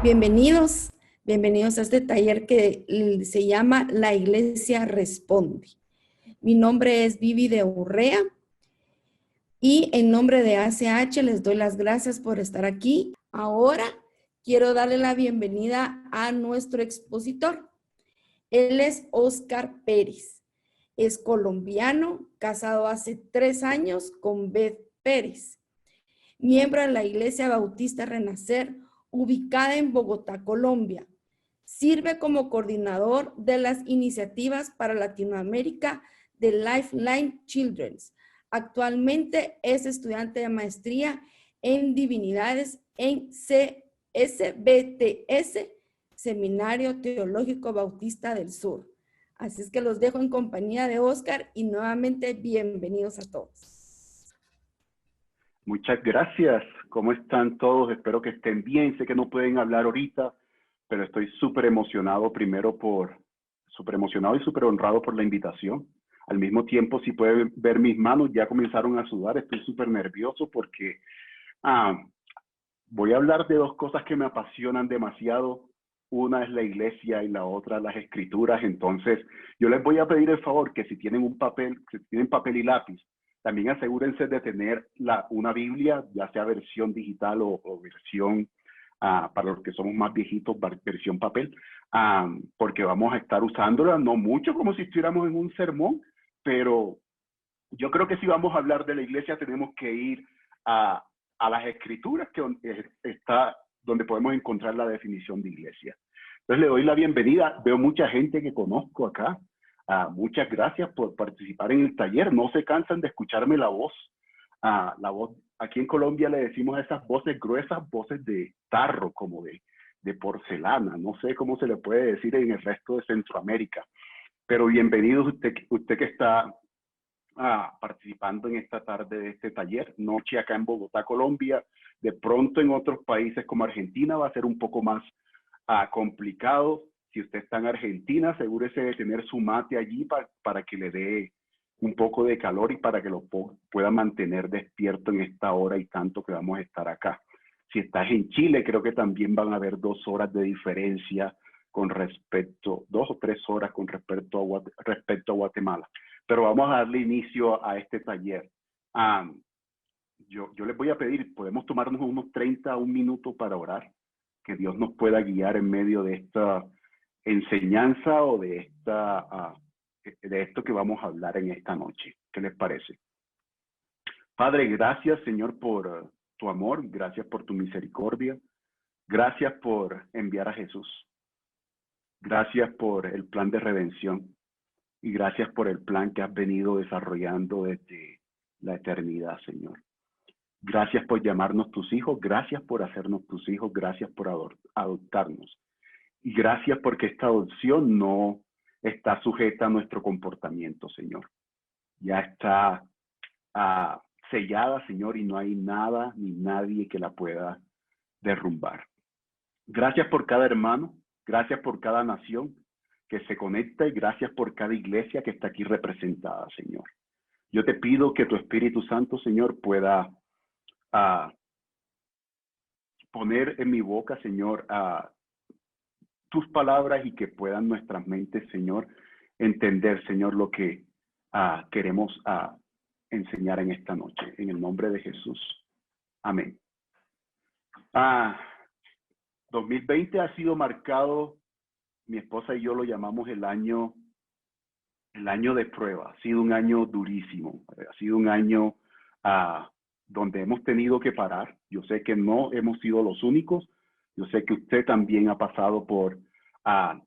Bienvenidos, bienvenidos a este taller que se llama La Iglesia Responde. Mi nombre es Vivi de Urrea y en nombre de ACH les doy las gracias por estar aquí. Ahora quiero darle la bienvenida a nuestro expositor. Él es Oscar Pérez. Es colombiano, casado hace 3 años con Beth Pérez, miembro de la Iglesia Bautista Renacer, ubicada en Bogotá, Colombia. Sirve como coordinador de las iniciativas para Latinoamérica de Lifeline Children's. Actualmente es estudiante de maestría en divinidades en CSBTS, Seminario Teológico Bautista del Sur. Así es que los dejo en compañía de Oscar y nuevamente bienvenidos a todos. Muchas gracias. ¿Cómo están todos? Espero que estén bien. Sé que no pueden hablar ahorita, pero estoy súper emocionado súper emocionado y súper honrado por la invitación. Al mismo tiempo, si pueden ver mis manos, ya comenzaron a sudar. Estoy súper nervioso porque voy a hablar de dos cosas que me apasionan demasiado. Una es la iglesia y la otra las escrituras. Entonces, yo les voy a pedir el favor que si tienen papel y lápiz, también asegúrense de tener una Biblia, ya sea versión digital o versión, para los que somos más viejitos, versión papel, porque vamos a estar usándola, no mucho como si estuviéramos en un sermón, pero yo creo que si vamos a hablar de la iglesia tenemos que ir a las escrituras, que está donde podemos encontrar la definición de iglesia. Entonces le doy la bienvenida. Veo mucha gente que conozco acá. Muchas gracias por participar en el taller. No se cansan de escucharme la voz. La voz, aquí en Colombia le decimos a esas voces gruesas, voces de tarro, como de porcelana. No sé cómo se le puede decir en el resto de Centroamérica. Pero bienvenido usted que está participando en esta tarde de este taller. Noche acá en Bogotá, Colombia. De pronto en otros países como Argentina va a ser un poco más complicado. Si usted está en Argentina, asegúrese de tener su mate allí para que le dé un poco de calor y para que lo pueda mantener despierto en esta hora y tanto que vamos a estar acá. Si estás en Chile, creo que también van a haber 2 horas de diferencia con respecto, 2 o 3 horas con respecto a Guatemala. Pero vamos a darle inicio a este taller. Yo les voy a pedir, podemos tomarnos unos 30 a un minuto para orar, que Dios nos pueda guiar en medio de esta enseñanza o de esto que vamos a hablar en esta noche. ¿Qué les parece? Padre, gracias, Señor, por tu amor, gracias por tu misericordia, gracias por enviar a Jesús, gracias por el plan de redención y gracias por el plan que has venido desarrollando desde la eternidad, Señor. Gracias por llamarnos tus hijos, gracias por hacernos tus hijos, gracias por adoptarnos. Y gracias porque esta adopción no está sujeta a nuestro comportamiento, Señor. Ya está sellada, Señor, y no hay nada ni nadie que la pueda derrumbar. Gracias por cada hermano, gracias por cada nación que se conecta y gracias por cada iglesia que está aquí representada, Señor. Yo te pido que tu Espíritu Santo, Señor, pueda poner en mi boca, Señor, tus palabras y que puedan nuestras mentes, Señor, entender, Señor, lo que queremos enseñar en esta noche. En el nombre de Jesús. Amén. 2020 ha sido marcado, mi esposa y yo lo llamamos el año de prueba. Ha sido un año durísimo. Ha sido un año donde hemos tenido que parar. Yo sé que no hemos sido los únicos. Yo sé que usted también ha pasado por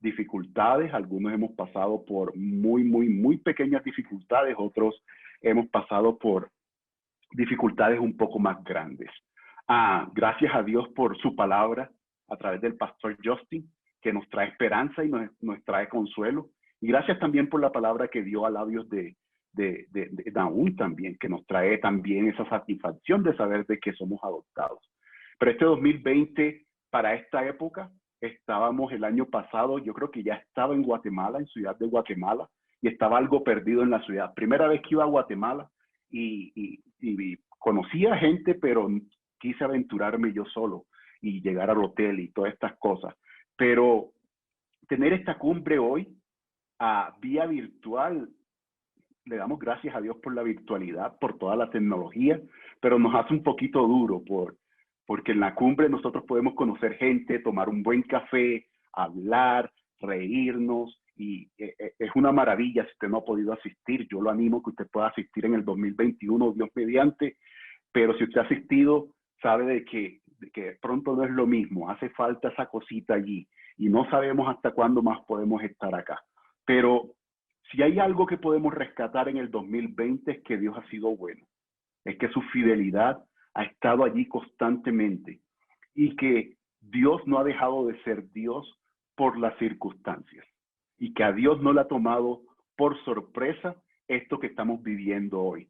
dificultades. Algunos hemos pasado por muy pequeñas dificultades. Otros hemos pasado por dificultades un poco más grandes. Gracias a Dios por su palabra a través del pastor Justin, que nos trae esperanza y nos trae consuelo. Y gracias también por la palabra que dio a labios de Nahum también, que nos trae también esa satisfacción de saber de que somos adoptados. Pero este 2020, para esta época, estábamos el año pasado, yo creo que ya estaba en Guatemala, en Ciudad de Guatemala, y estaba algo perdido en la ciudad. Primera vez que iba a Guatemala y conocía gente, pero quise aventurarme yo solo. y llegar al hotel y todas estas cosas. Pero tener esta cumbre hoy a vía virtual, le damos gracias a Dios por la virtualidad, por toda la tecnología, pero nos hace un poquito duro porque en la cumbre nosotros podemos conocer gente, tomar un buen café, hablar, reírnos, y es una maravilla. Si usted no ha podido asistir, yo lo animo que usted pueda asistir en el 2021, Dios mediante, pero si usted ha asistido, sabe de que pronto no es lo mismo, hace falta esa cosita allí, y no sabemos hasta cuándo más podemos estar acá. Pero si hay algo que podemos rescatar en el 2020 es que Dios ha sido bueno, es que su fidelidad ha estado allí constantemente y que Dios no ha dejado de ser Dios por las circunstancias y que a Dios no le ha tomado por sorpresa esto que estamos viviendo hoy.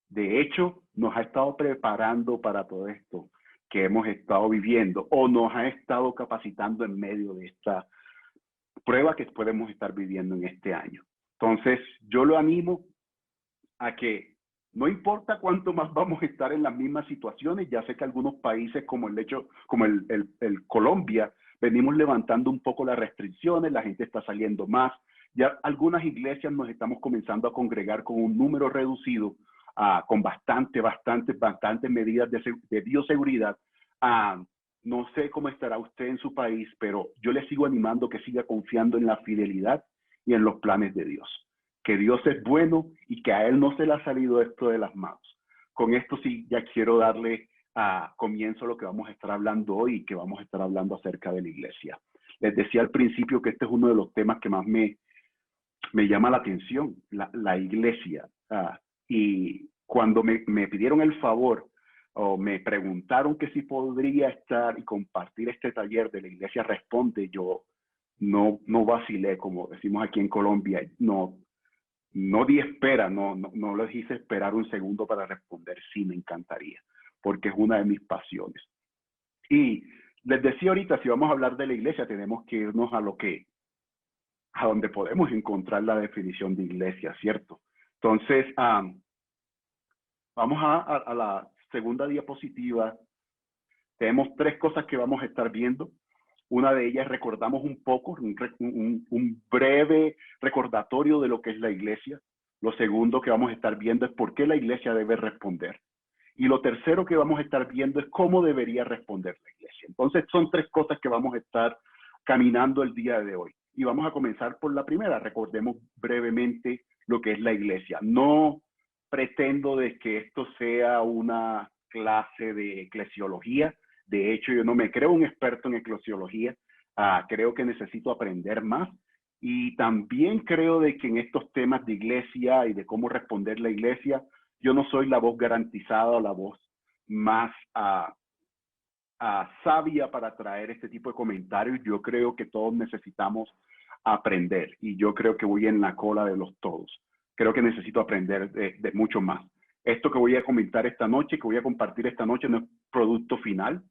De hecho, nos ha estado preparando para todo esto que hemos estado viviendo o nos ha estado capacitando en medio de esta prueba que podemos estar viviendo en este año. Entonces, yo lo animo a que no importa cuánto más vamos a estar en las mismas situaciones, ya sé que algunos países como el Colombia, venimos levantando un poco las restricciones, la gente está saliendo más, ya algunas iglesias nos estamos comenzando a congregar con un número reducido, con bastantes medidas de bioseguridad. No sé cómo estará usted en su país, pero yo le sigo animando que siga confiando en la fidelidad y en los planes de Dios. Que Dios es bueno y que a Él no se le ha salido esto de las manos. Con esto sí, ya quiero darle comienzo a lo que vamos a estar hablando hoy y que vamos a estar hablando acerca de la iglesia. Les decía al principio que este es uno de los temas que más me llama la atención, la iglesia. Y cuando me pidieron el favor o me preguntaron que si podría estar y compartir este taller de la Iglesia Responde, yo no vacilé, como decimos aquí en Colombia, no di espera, no les hice esperar un segundo para responder, sí, me encantaría, porque es una de mis pasiones. Y les decía ahorita, si vamos a hablar de la iglesia, tenemos que irnos a donde podemos encontrar la definición de iglesia, ¿cierto? Entonces, vamos a la segunda diapositiva. Tenemos tres cosas que vamos a estar viendo. Una de ellas, recordamos un poco, un breve recordatorio de lo que es la iglesia. Lo segundo que vamos a estar viendo es por qué la iglesia debe responder. Y lo tercero que vamos a estar viendo es cómo debería responder la iglesia. Entonces, son tres cosas que vamos a estar caminando el día de hoy. Y vamos a comenzar por la primera. Recordemos brevemente lo que es la iglesia. No pretendo de que esto sea una clase de eclesiología. De hecho, yo no me creo un experto en eclesiología. Creo que necesito aprender más. Y también creo de que en estos temas de iglesia y de cómo responder la iglesia, yo no soy la voz garantizada o la voz más sabia para traer este tipo de comentarios. Yo creo que todos necesitamos aprender y yo creo que voy en la cola de los todos. Creo que necesito aprender de mucho más. Esto que voy a comentar esta noche, que voy a compartir esta noche, no es producto final.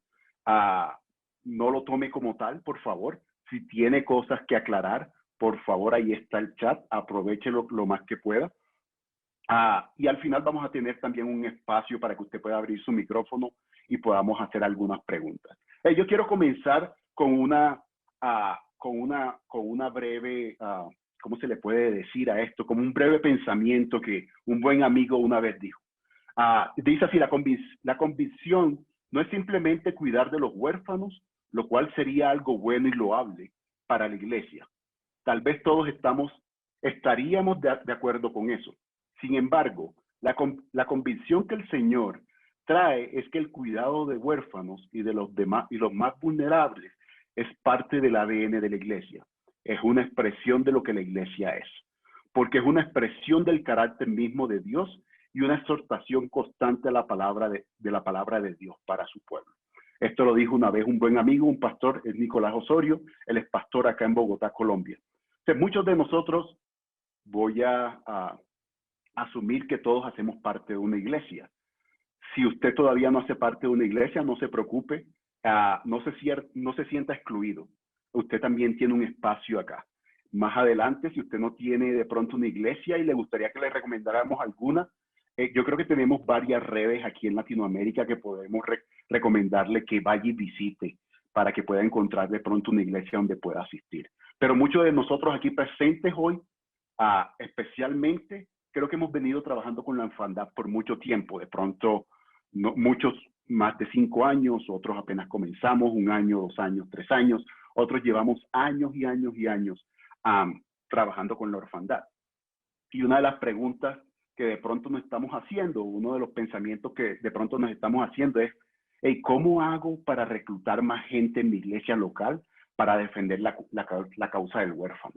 No lo tome como tal, por favor. Si tiene cosas que aclarar, por favor, ahí está el chat. Aprovechelo lo más que pueda. Y al final vamos a tener también un espacio para que usted pueda abrir su micrófono y podamos hacer algunas preguntas. Yo quiero comenzar con una breve, ¿cómo se le puede decir a esto? Como un breve pensamiento que un buen amigo una vez dijo. Dice así, la convicción no es simplemente cuidar de los huérfanos, lo cual sería algo bueno y loable para la iglesia. Tal vez todos estaríamos de acuerdo con eso. Sin embargo, la convicción que el Señor trae es que el cuidado de huérfanos y de los demás y los más vulnerables es parte del ADN de la iglesia. Es una expresión de lo que la iglesia es, porque es una expresión del carácter mismo de Dios y una exhortación constante a la palabra de la palabra de Dios para su pueblo. Esto lo dijo una vez un buen amigo, un pastor, es Nicolás Osorio, él es pastor acá en Bogotá, Colombia. Entonces, muchos de nosotros, voy a asumir que todos hacemos parte de una iglesia. Si usted todavía no hace parte de una iglesia, no se preocupe, no se sienta excluido. Usted también tiene un espacio acá. Más adelante, si usted no tiene de pronto una iglesia y le gustaría que le recomendáramos alguna, yo creo que tenemos varias redes aquí en Latinoamérica que podemos recomendarle que vaya y visite para que pueda encontrar de pronto una iglesia donde pueda asistir. Pero muchos de nosotros aquí presentes hoy, especialmente, creo que hemos venido trabajando con la orfandad por mucho tiempo. De pronto, muchos más de 5 años, otros apenas comenzamos, 1 año, 2 años, 3 años, otros llevamos años y años y años trabajando con la orfandad. Y una de las preguntas que de pronto nos estamos haciendo, uno de los pensamientos que de pronto nos estamos haciendo es, hey, ¿cómo hago para reclutar más gente en mi iglesia local para defender la causa del huérfano?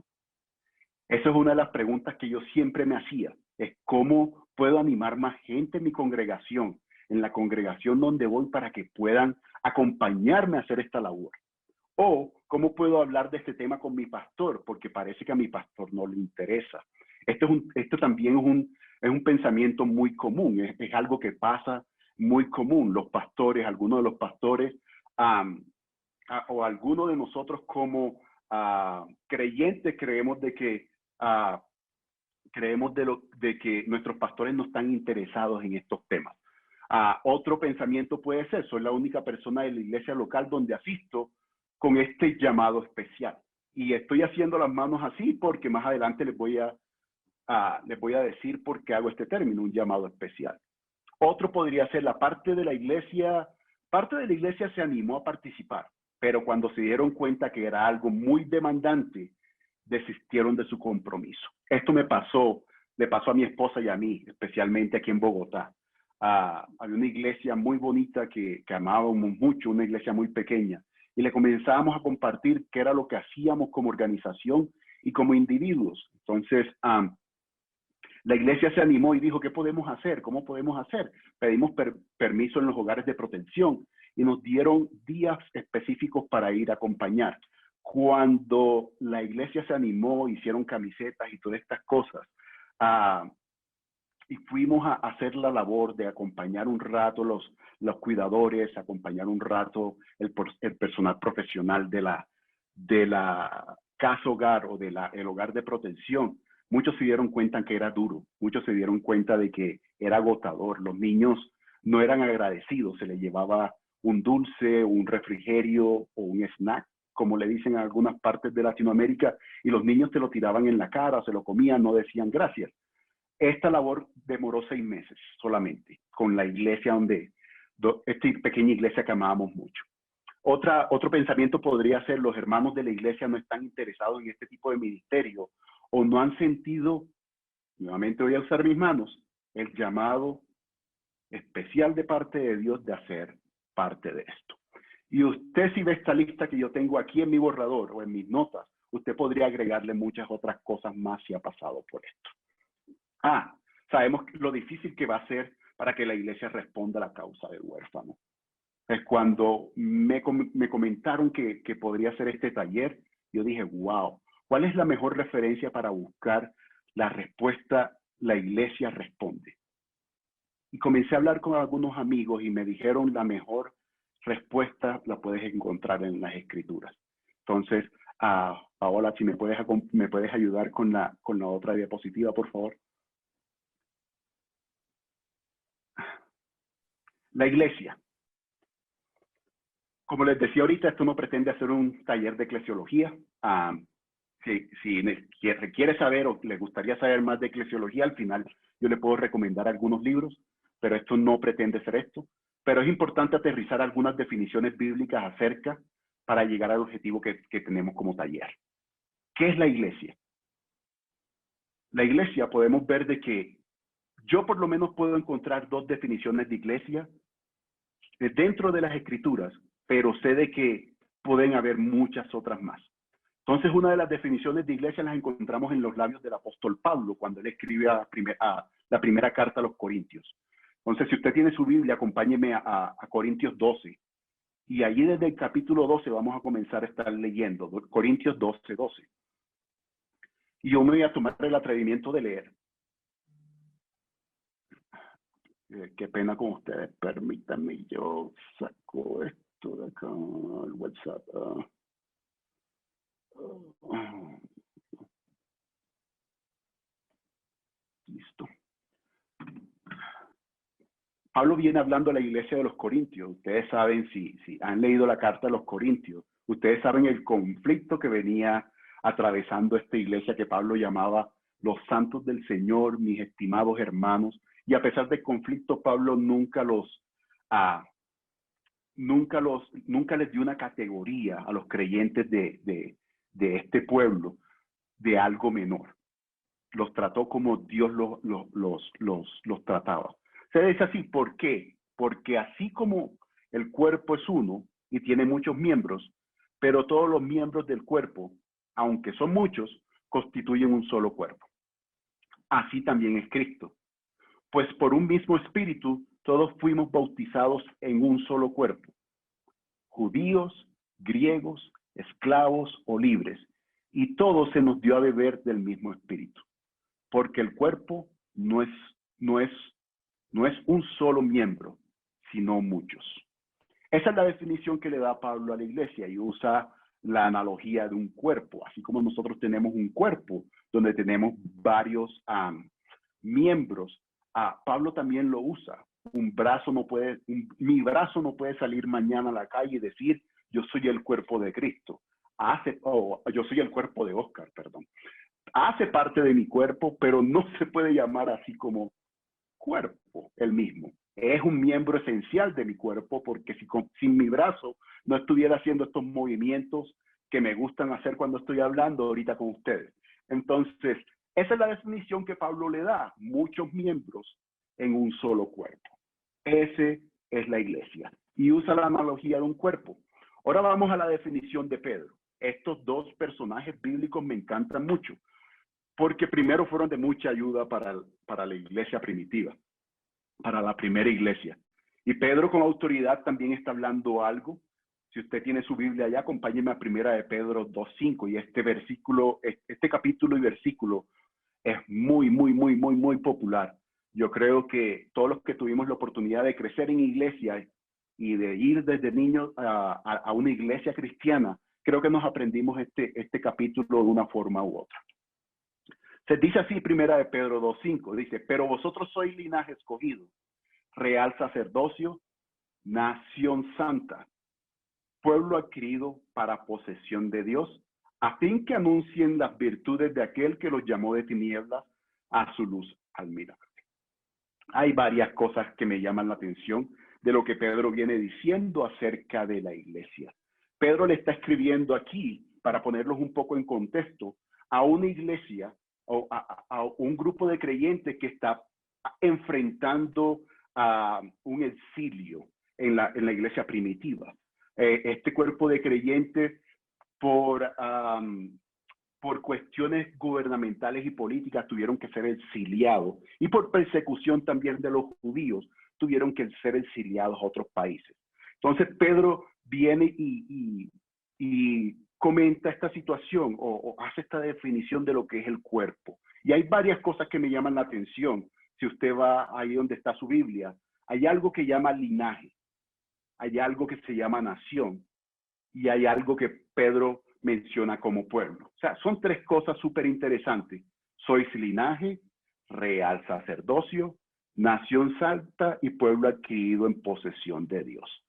Esa es una de las preguntas que yo siempre me hacía, es cómo puedo animar más gente en mi congregación, en la congregación donde voy, para que puedan acompañarme a hacer esta labor. O cómo puedo hablar de este tema con mi pastor, porque parece que a mi pastor no le interesa. Esto también es un pensamiento muy común, es algo que pasa muy común. Los pastores, algunos de los pastores, o algunos de nosotros como creyentes creemos de que de que nuestros pastores no están interesados en estos temas. Otro pensamiento puede ser, soy la única persona de la iglesia local donde asisto con este llamado especial. Y estoy haciendo las manos así porque más adelante les voy a decir por qué hago este término, un llamado especial. Otro podría ser parte de la iglesia se animó a participar, pero cuando se dieron cuenta que era algo muy demandante, desistieron de su compromiso. Esto le pasó a mi esposa y a mí, especialmente aquí en Bogotá. Había una iglesia muy bonita que amábamos mucho, una iglesia muy pequeña, y le comenzábamos a compartir qué era lo que hacíamos como organización y como individuos. Entonces, la iglesia se animó y dijo, ¿qué podemos hacer? ¿Cómo podemos hacer? Pedimos permiso en los hogares de protección y nos dieron días específicos para ir a acompañar. Cuando la iglesia se animó, hicieron camisetas y todas estas cosas, y fuimos a hacer la labor de acompañar un rato los cuidadores, acompañar un rato el personal profesional de la casa hogar o el hogar de protección. Muchos se dieron cuenta que era duro, muchos se dieron cuenta de que era agotador. Los niños no eran agradecidos, se les llevaba un dulce, un refrigerio o un snack, como le dicen en algunas partes de Latinoamérica, y los niños te lo tiraban en la cara, se lo comían, no decían gracias. Esta labor demoró 6 meses solamente, con la iglesia esta pequeña iglesia que amábamos mucho. Otro pensamiento podría ser, los hermanos de la iglesia no están interesados en este tipo de ministerio o no han sentido, nuevamente voy a usar mis manos, el llamado especial de parte de Dios de hacer parte de esto. Y usted, si ve esta lista que yo tengo aquí en mi borrador o en mis notas, usted podría agregarle muchas otras cosas más si ha pasado por esto. Sabemos lo difícil que va a ser para que la iglesia responda a la causa del huérfano. Es cuando me comentaron que podría hacer este taller, yo dije, wow, ¿cuál es la mejor referencia para buscar la respuesta? La iglesia responde. Y comencé a hablar con algunos amigos y me dijeron, la mejor respuesta la puedes encontrar en las Escrituras. Entonces, Paola, si me puedes ayudar con la otra diapositiva, por favor. La iglesia. Como les decía ahorita, esto no pretende hacer un taller de eclesiología. Si requiere saber o le gustaría saber más de eclesiología, al final yo le puedo recomendar algunos libros, pero esto no pretende ser esto. Pero es importante aterrizar algunas definiciones bíblicas acerca para llegar al objetivo que tenemos como taller. ¿Qué es la iglesia? La iglesia podemos ver de que yo por lo menos puedo encontrar 2 definiciones de iglesia dentro de las Escrituras, pero sé de que pueden haber muchas otras más. Entonces, una de las definiciones de iglesia las encontramos en los labios del apóstol Pablo, cuando él escribe la primera carta a los Corintios. Entonces, si usted tiene su Biblia, acompáñeme a Corintios 12. Y allí desde el capítulo 12 vamos a comenzar a estar leyendo, Corintios 12, 12. Y yo me voy a tomar el atrevimiento de leer. Qué pena con ustedes, permítanme, yo saco esto de acá, el WhatsApp. Listo. Pablo viene hablando a la iglesia de los Corintios. Ustedes saben, si han leído la carta a los Corintios, ustedes saben el conflicto que venía atravesando esta iglesia que Pablo llamaba los santos del Señor, mis estimados hermanos. Y a pesar del conflicto, Pablo nunca les dio una categoría a los creyentes de este pueblo de algo menor. Los trató como Dios los trataba. Se dice así, ¿por qué? Porque así como el cuerpo es uno y tiene muchos miembros, pero todos los miembros del cuerpo, aunque son muchos, constituyen un solo cuerpo. Así también es Cristo. Pues por un mismo espíritu, todos fuimos bautizados en un solo cuerpo. Judíos, griegos, esclavos o libres, y todos se nos dio a beber del mismo espíritu. Porque el cuerpo no es un solo miembro, sino muchos. Esa es la definición que le da Pablo a la iglesia y usa la analogía de un cuerpo, así como nosotros tenemos un cuerpo donde tenemos varios miembros. Pablo también lo usa. Mi brazo no puede salir mañana a la calle y decir, yo soy el cuerpo de Cristo. Yo soy el cuerpo de Oscar, perdón. Hace parte de mi cuerpo, pero no se puede llamar así como cuerpo el mismo. Es un miembro esencial de mi cuerpo porque sin mi brazo no estuviera haciendo estos movimientos que me gustan hacer cuando estoy hablando ahorita con ustedes. Entonces, esa es la definición que Pablo le da, muchos miembros en un solo cuerpo. Ese es la iglesia y usa la analogía de un cuerpo. Ahora vamos a la definición de Pedro. Estos dos personajes bíblicos me encantan mucho porque primero fueron de mucha ayuda para la iglesia primitiva, para la primera iglesia. Y Pedro con autoridad también está hablando algo. Si usted tiene su Biblia allá, acompáñeme a Primera de Pedro 2:5 y este capítulo y versículo es muy popular. Yo creo que todos los que tuvimos la oportunidad de crecer en iglesia y de ir desde niños a una iglesia cristiana, creo que nos aprendimos este capítulo de una forma u otra. Se dice así, Primera de Pedro 2:5, dice, pero vosotros sois linaje escogido, real sacerdocio, nación santa, pueblo adquirido para posesión de Dios, a fin que anuncien las virtudes de aquel que los llamó de tinieblas a su luz admirable. Hay varias cosas que me llaman la atención de lo que Pedro viene diciendo acerca de la iglesia. Pedro le está escribiendo aquí, para ponerlos un poco en contexto, a una iglesia o a un grupo de creyentes que está enfrentando a un exilio en la iglesia primitiva. Este cuerpo de creyentes por cuestiones gubernamentales y políticas tuvieron que ser exiliados y por persecución también de los judíos tuvieron que ser exiliados a otros países. Entonces Pedro viene y comenta esta situación o hace esta definición de lo que es el cuerpo. Y hay varias cosas que me llaman la atención. Si usted va ahí donde está su Biblia, hay algo que llama linaje, hay algo que se llama nación y hay algo que Pedro menciona como pueblo. O sea, son tres cosas súper interesantes. Sois linaje, real sacerdocio, nación santa y pueblo adquirido en posesión de Dios.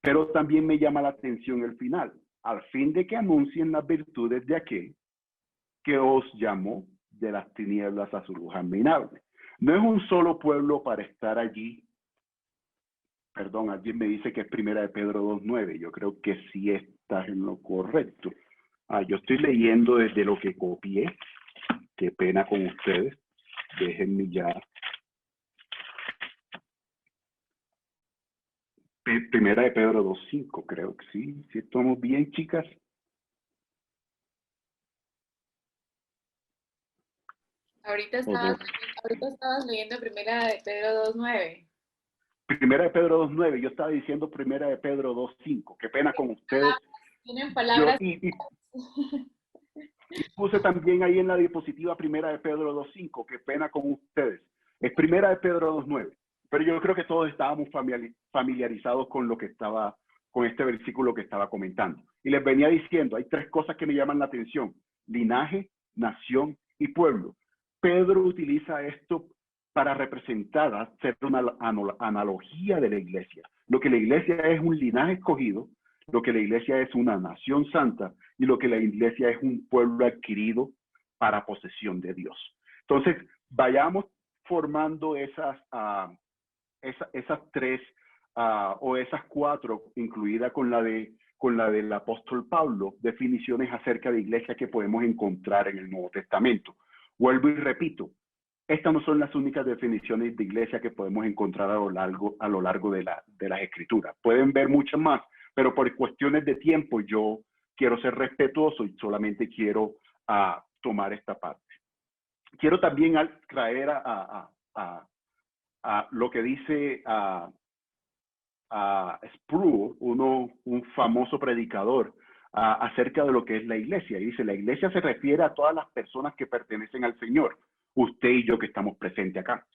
Pero también me llama la atención el final, al fin de que anuncien las virtudes de aquel que os llamó de las tinieblas a su luz admirable. No es un solo pueblo para estar allí. Perdón, alguien me dice que es Primera de Pedro 2:9. Yo creo que sí estás en lo correcto. Yo estoy leyendo desde lo que copié. Qué pena con ustedes. Déjenme ya. Primera de Pedro 2:5, creo que sí. ¿Sí estamos bien, chicas? Ahorita estabas leyendo Primera de Pedro 2:9. Primera de Pedro 2:9. Yo estaba diciendo Primera de Pedro 2:5. Qué pena con ustedes. Tienen palabras. Y puse también ahí en la diapositiva Primera de Pedro 2:5. Qué pena con ustedes. Es Primera de Pedro 2:9. Pero yo creo que todos estábamos familiarizados con lo que estaba, con este versículo que estaba comentando. Y les venía diciendo, hay tres cosas que me llaman la atención: linaje, nación y pueblo. Pedro utiliza esto para representar, hacer una analogía de la iglesia. Lo que la iglesia es un linaje escogido, lo que la iglesia es una nación santa y lo que la iglesia es un pueblo adquirido para posesión de Dios. Entonces, vayamos formando esas tres o esas cuatro, incluida con la del apóstol Pablo, definiciones acerca de iglesia que podemos encontrar en el Nuevo Testamento. Vuelvo y repito, estas no son las únicas definiciones de iglesia que podemos encontrar a lo largo de las escrituras. Pueden ver muchas más, pero por cuestiones de tiempo yo quiero ser respetuoso y solamente quiero tomar esta parte. Quiero también traer a lo que dice Sproul, un famoso predicador, acerca de lo que es la iglesia. Y dice, la iglesia se refiere a todas las personas que pertenecen al Señor, usted y yo que estamos presentes acá,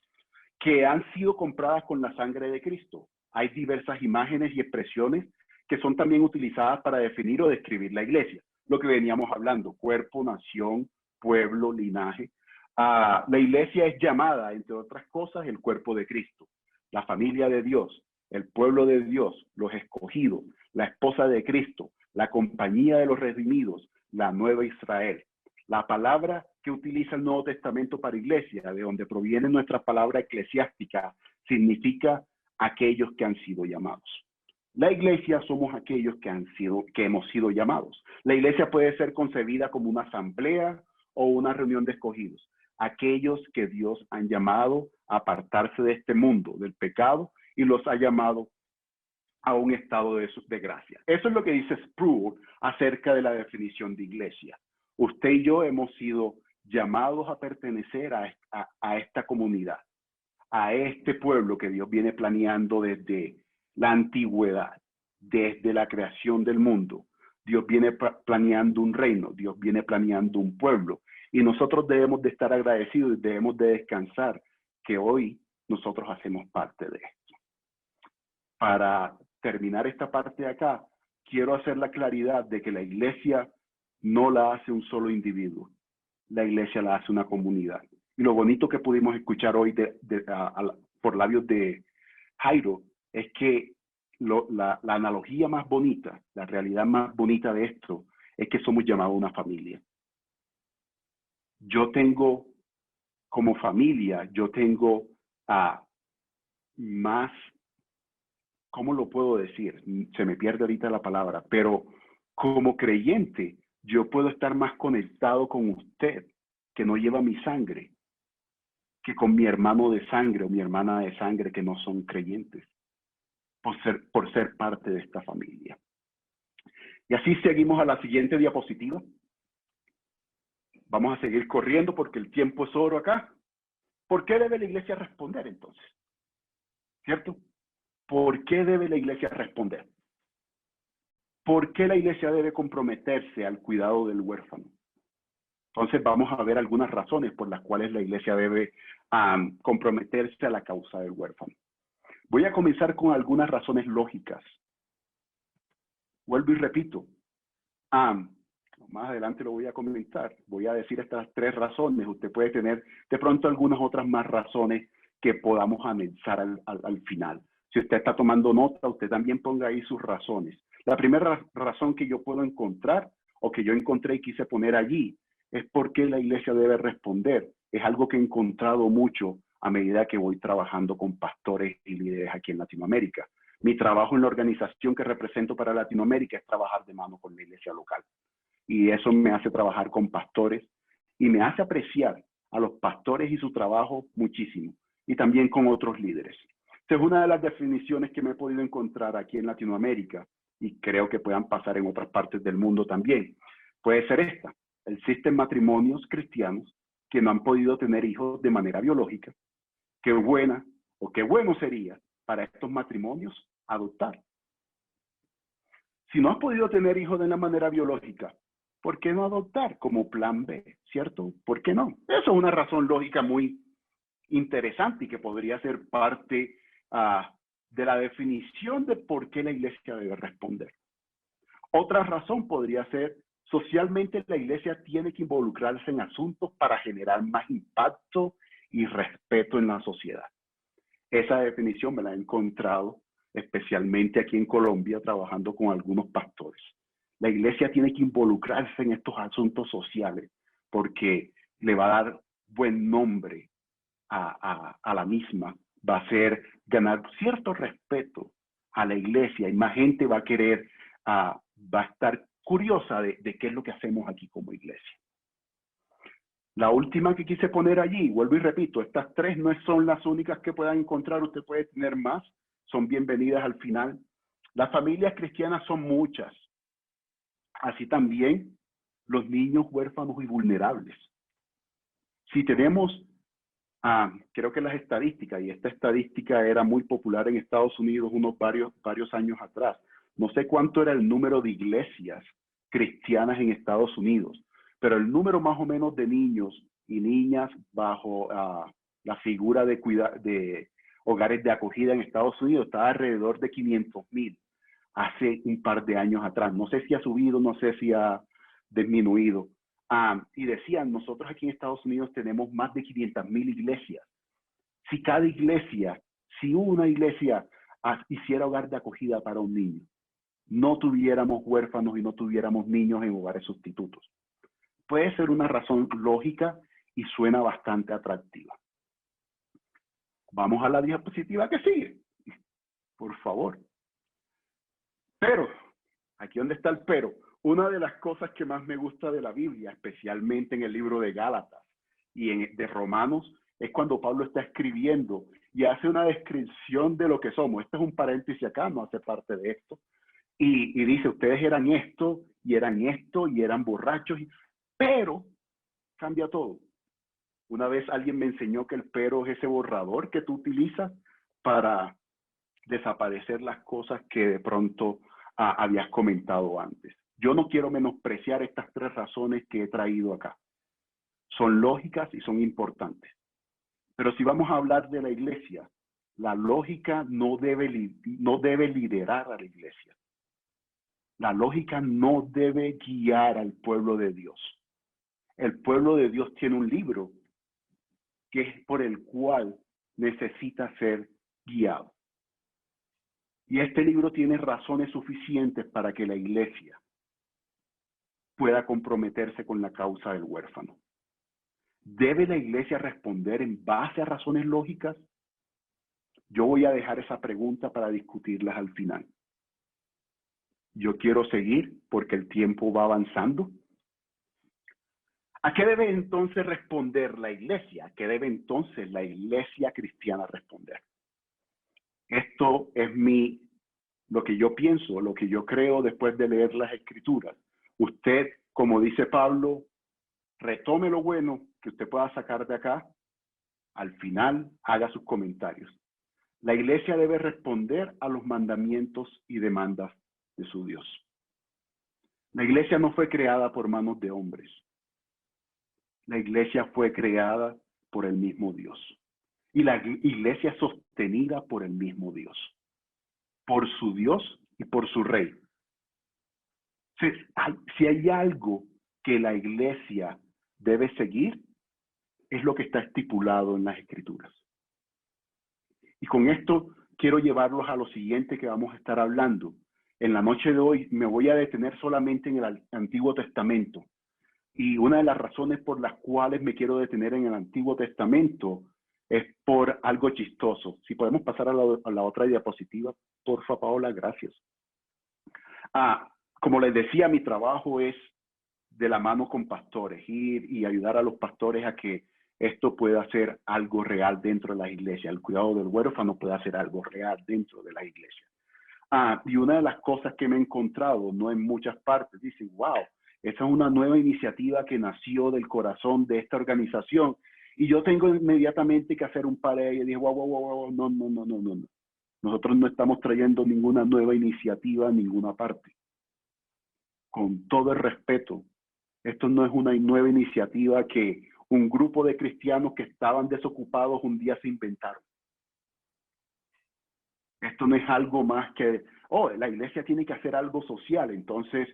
que han sido compradas con la sangre de Cristo. Hay diversas imágenes y expresiones que son también utilizadas para definir o describir la iglesia. Lo que veníamos hablando, cuerpo, nación, pueblo, linaje. La iglesia es llamada, entre otras cosas, el cuerpo de Cristo, la familia de Dios, el pueblo de Dios, los escogidos, la esposa de Cristo, la compañía de los redimidos, la nueva Israel. La palabra que utiliza el Nuevo Testamento para iglesia, de donde proviene nuestra palabra eclesiástica, significa aquellos que han sido llamados. La iglesia somos aquellos que hemos sido llamados. La iglesia puede ser concebida como una asamblea o una reunión de escogidos. Aquellos que Dios han llamado a apartarse de este mundo, del pecado, y los ha llamado a un estado de gracia. Eso es lo que dice Sproul acerca de la definición de iglesia. Usted y yo hemos sido llamados a pertenecer a esta comunidad, a este pueblo que Dios viene planeando desde la antigüedad, desde la creación del mundo. Dios viene planeando un reino, Dios viene planeando un pueblo. Y nosotros debemos de estar agradecidos y debemos de descansar que hoy nosotros hacemos parte de esto. Para terminar esta parte de acá, quiero hacer la claridad de que la iglesia no la hace un solo individuo. La iglesia la hace una comunidad. Y lo bonito que pudimos escuchar hoy por labios de Jairo es que la analogía más bonita, la realidad más bonita de esto es que somos llamados una familia. Yo tengo como familia, yo tengo más, ¿cómo lo puedo decir? Se me pierde ahorita la palabra, pero como creyente, yo puedo estar más conectado con usted, que no lleva mi sangre, que con mi hermano de sangre o mi hermana de sangre que no son creyentes, por ser parte de esta familia. Y así seguimos a la siguiente diapositiva. Vamos a seguir corriendo porque el tiempo es oro acá. ¿Por qué debe la iglesia responder entonces? ¿Cierto? ¿Por qué debe la iglesia responder? ¿Por qué la iglesia debe comprometerse al cuidado del huérfano? Entonces vamos a ver algunas razones por las cuales la iglesia debe comprometerse a la causa del huérfano. Voy a comenzar con algunas razones lógicas. Vuelvo y repito. Más adelante lo voy a comentar. Voy a decir estas tres razones. Usted puede tener de pronto algunas otras más razones que podamos anexar al final. Si usted está tomando nota, usted también ponga ahí sus razones. La primera razón que yo puedo encontrar o que yo encontré y quise poner allí es por qué la iglesia debe responder. Es algo que he encontrado mucho a medida que voy trabajando con pastores y líderes aquí en Latinoamérica. Mi trabajo en la organización que represento para Latinoamérica es trabajar de mano con la iglesia local. Y eso me hace trabajar con pastores y me hace apreciar a los pastores y su trabajo muchísimo. Y también con otros líderes. Esta es una de las definiciones que me he podido encontrar aquí en Latinoamérica y creo que puedan pasar en otras partes del mundo también. Puede ser esta. Existen matrimonios cristianos que no han podido tener hijos de manera biológica. Qué buena o qué bueno sería para estos matrimonios adoptar. Si no has podido tener hijos de una manera biológica, ¿por qué no adoptar como plan B? ¿Cierto? ¿Por qué no? Eso es una razón lógica muy interesante y que podría ser parte de la definición de por qué la iglesia debe responder. Otra razón podría ser, socialmente la iglesia tiene que involucrarse en asuntos para generar más impacto y respeto en la sociedad. Esa definición me la he encontrado especialmente aquí en Colombia trabajando con algunos pastores. La iglesia tiene que involucrarse en estos asuntos sociales porque le va a dar buen nombre a la misma, va a hacer ganar cierto respeto a la iglesia y más gente va a querer, va a estar curiosa de qué es lo que hacemos aquí como iglesia. La última que quise poner allí, vuelvo y repito, estas tres no son las únicas que puedan encontrar, usted puede tener más, son bienvenidas al final. Las familias cristianas son muchas, así también los niños huérfanos y vulnerables. Si tenemos, creo que las estadísticas, y esta estadística era muy popular en Estados Unidos unos varios años atrás, no sé cuánto era el número de iglesias cristianas en Estados Unidos, pero el número más o menos de niños y niñas bajo la figura de hogares de acogida en Estados Unidos estaba alrededor de 500,000 hace un par de años atrás. No sé si ha subido, no sé si ha disminuido. Y decían, nosotros aquí en Estados Unidos tenemos más de 500,000 iglesias. Si cada iglesia, si una iglesia hiciera hogar de acogida para un niño, no tuviéramos huérfanos y no tuviéramos niños en hogares sustitutos. Puede ser una razón lógica y suena bastante atractiva. Vamos a la diapositiva que sigue, por favor. Pero, aquí donde está el pero, una de las cosas que más me gusta de la Biblia, especialmente en el libro de Gálatas y de Romanos, es cuando Pablo está escribiendo y hace una descripción de lo que somos. Este es un paréntesis acá, no hace parte de esto. Y dice, ustedes eran esto, y eran borrachos, pero cambia todo. Una vez alguien me enseñó que el pero es ese borrador que tú utilizas para desaparecer las cosas que de pronto habías comentado antes. Yo no quiero menospreciar estas tres razones que he traído acá. Son lógicas y son importantes. Pero si vamos a hablar de la iglesia, la lógica no debe liderar a la iglesia. La lógica no debe guiar al pueblo de Dios. El pueblo de Dios tiene un libro que es por el cual necesita ser guiado. Y este libro tiene razones suficientes para que la iglesia pueda comprometerse con la causa del huérfano. ¿Debe la iglesia responder en base a razones lógicas? Yo voy a dejar esa pregunta para discutirlas al final. Yo quiero seguir porque el tiempo va avanzando. ¿A qué debe entonces responder la iglesia? ¿A qué debe entonces la iglesia cristiana responder? Esto es lo que yo pienso, lo que yo creo después de leer las escrituras. Usted, como dice Pablo, retome lo bueno que usted pueda sacar de acá. Al final, haga sus comentarios. La iglesia debe responder a los mandamientos y demandas de su Dios. La iglesia no fue creada por manos de hombres. La iglesia fue creada por el mismo Dios. Y la iglesia es sostenida por el mismo Dios. Por su Dios y por su Rey. Si hay algo que la iglesia debe seguir, es lo que está estipulado en las Escrituras. Y con esto quiero llevarlos a lo siguiente que vamos a estar hablando. En la noche de hoy me voy a detener solamente en el Antiguo Testamento. Y una de las razones por las cuales me quiero detener en el Antiguo Testamento es por algo chistoso. Si podemos pasar a la otra diapositiva, por favor, Paola, gracias. Como les decía, mi trabajo es de la mano con pastores, ir y ayudar a los pastores a que esto pueda ser algo real dentro de la iglesia. El cuidado del huérfano pueda ser algo real dentro de la iglesia. Y una de las cosas que me he encontrado, no en muchas partes, dicen, wow, esa es una nueva iniciativa que nació del corazón de esta organización. Y yo tengo inmediatamente que hacer un paré y dije, wow, no. Nosotros no estamos trayendo ninguna nueva iniciativa a ninguna parte. Con todo el respeto, esto no es una nueva iniciativa que un grupo de cristianos que estaban desocupados un día se inventaron. Esto no es algo más que, la iglesia tiene que hacer algo social, entonces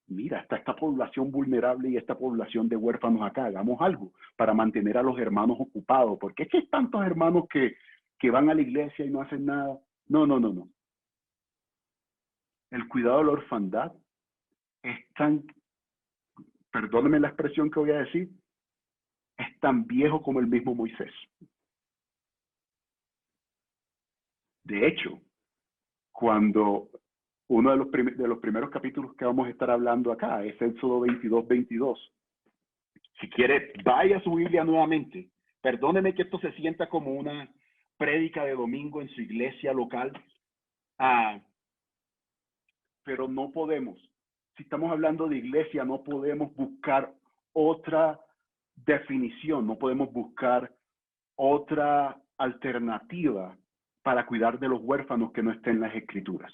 mira, está esta población vulnerable y esta población de huérfanos acá, hagamos algo para mantener a los hermanos ocupados, porque es que hay tantos hermanos que van a la iglesia y no hacen nada. No, no, no, no. El cuidado de la orfandad es tan, perdónenme la expresión que voy a decir, es tan viejo como el mismo Moisés. De hecho, cuando uno de los primeros capítulos que vamos a estar hablando acá es Éxodo 22:22. Si quiere, vaya a su Biblia nuevamente. Perdóneme que esto se sienta como una prédica de domingo en su iglesia local. Pero no podemos. Si estamos hablando de iglesia, no podemos buscar otra definición, no podemos buscar otra alternativa para cuidar de los huérfanos que no estén en las Escrituras.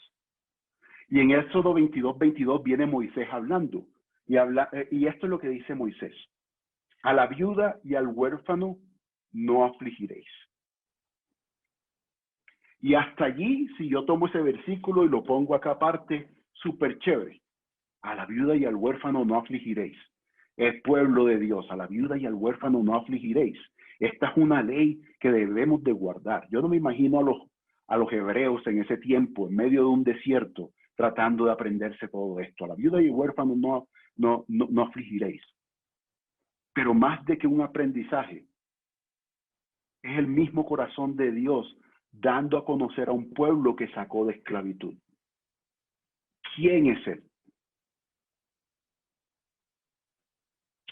Y en Éxodo 22:22 viene Moisés hablando. Y esto es lo que dice Moisés. A la viuda y al huérfano no afligiréis. Y hasta allí, si yo tomo ese versículo y lo pongo acá aparte, súper chévere. A la viuda y al huérfano no afligiréis. Es pueblo de Dios. A la viuda y al huérfano no afligiréis. Esta es una ley que debemos de guardar. Yo no me imagino a los hebreos en ese tiempo, en medio de un desierto, tratando de aprenderse todo esto. A la viuda y al huérfano no afligiréis. Pero más de que un aprendizaje, es el mismo corazón de Dios dando a conocer a un pueblo que sacó de esclavitud. ¿Quién es Él?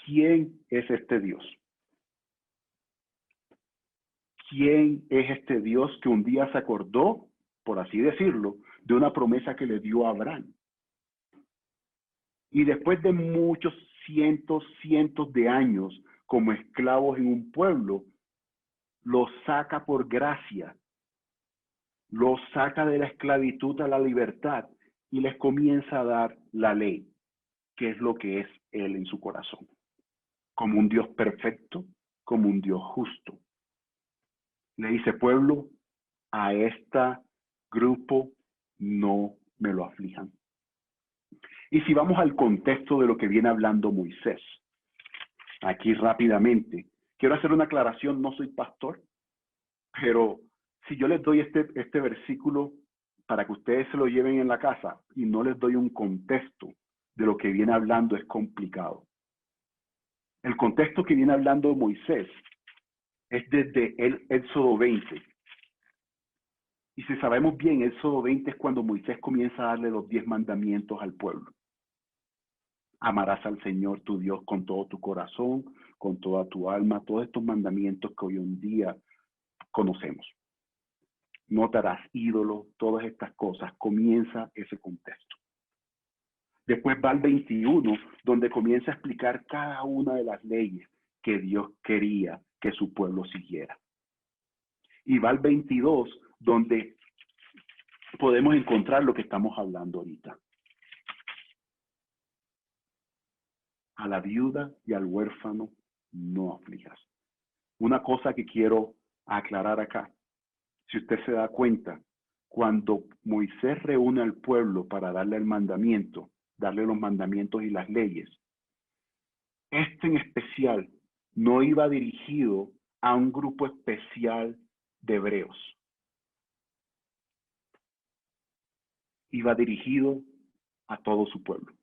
¿Quién es este Dios? ¿Quién es este Dios que un día se acordó, por así decirlo, de una promesa que le dio a Abraham? Y después de muchos cientos de años como esclavos en un pueblo, los saca por gracia, los saca de la esclavitud a la libertad y les comienza a dar la ley, que es lo que es Él en su corazón, como un Dios perfecto, como un Dios justo. Le dice, pueblo, a este grupo no me lo aflijan. Y si vamos al contexto de lo que viene hablando Moisés, aquí rápidamente, quiero hacer una aclaración, no soy pastor, pero si yo les doy este versículo para que ustedes se lo lleven en la casa y no les doy un contexto de lo que viene hablando, es complicado. El contexto que viene hablando Moisés es desde el Éxodo 20. Y si sabemos bien, Éxodo 20 es cuando Moisés comienza a darle los 10 mandamientos al pueblo. Amarás al Señor tu Dios con todo tu corazón, con toda tu alma, todos estos mandamientos que hoy en día conocemos. No te harás ídolo, todas estas cosas. Comienza ese contexto. Después va al 21, donde comienza a explicar cada una de las leyes que Dios quería que su pueblo siguiera. Y va al 22, donde podemos encontrar lo que estamos hablando ahorita. A la viuda y al huérfano no aflijas. Una cosa que quiero aclarar acá. Si usted se da cuenta, cuando Moisés reúne al pueblo para darle el mandamiento, darle los mandamientos y las leyes, este en especial no iba dirigido a un grupo especial de hebreos. Iba dirigido a todo su pueblo.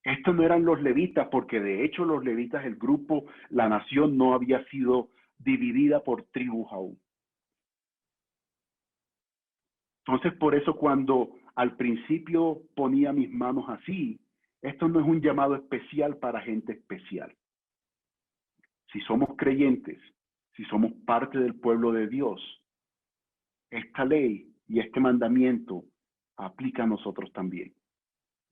Estos no eran los levitas, porque de hecho los levitas, el grupo, la nación no había sido dividida por tribus aún. Entonces, por eso cuando al principio ponía mis manos así, esto no es un llamado especial para gente especial. Si somos creyentes, si somos parte del pueblo de Dios, esta ley y este mandamiento aplica a nosotros también.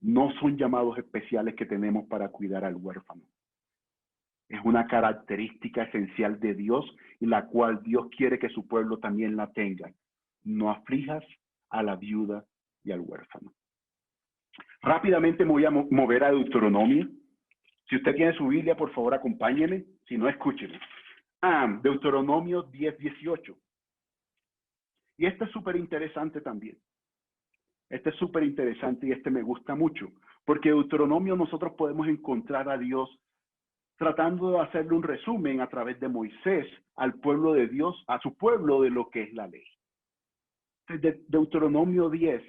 No son llamados especiales que tenemos para cuidar al huérfano. Es una característica esencial de Dios y la cual Dios quiere que su pueblo también la tenga. No aflijas a la viuda y al huérfano. Rápidamente me voy a mover a Deuteronomio. Si usted tiene su Biblia, por favor, acompáñeme. Si no, escúcheme. Deuteronomio 10:18. Y esto es súper interesante también. Este es súper interesante y este me gusta mucho, porque en Deuteronomio nosotros podemos encontrar a Dios tratando de hacerle un resumen a través de Moisés al pueblo de Dios, a su pueblo, de lo que es la ley. Deuteronomio 10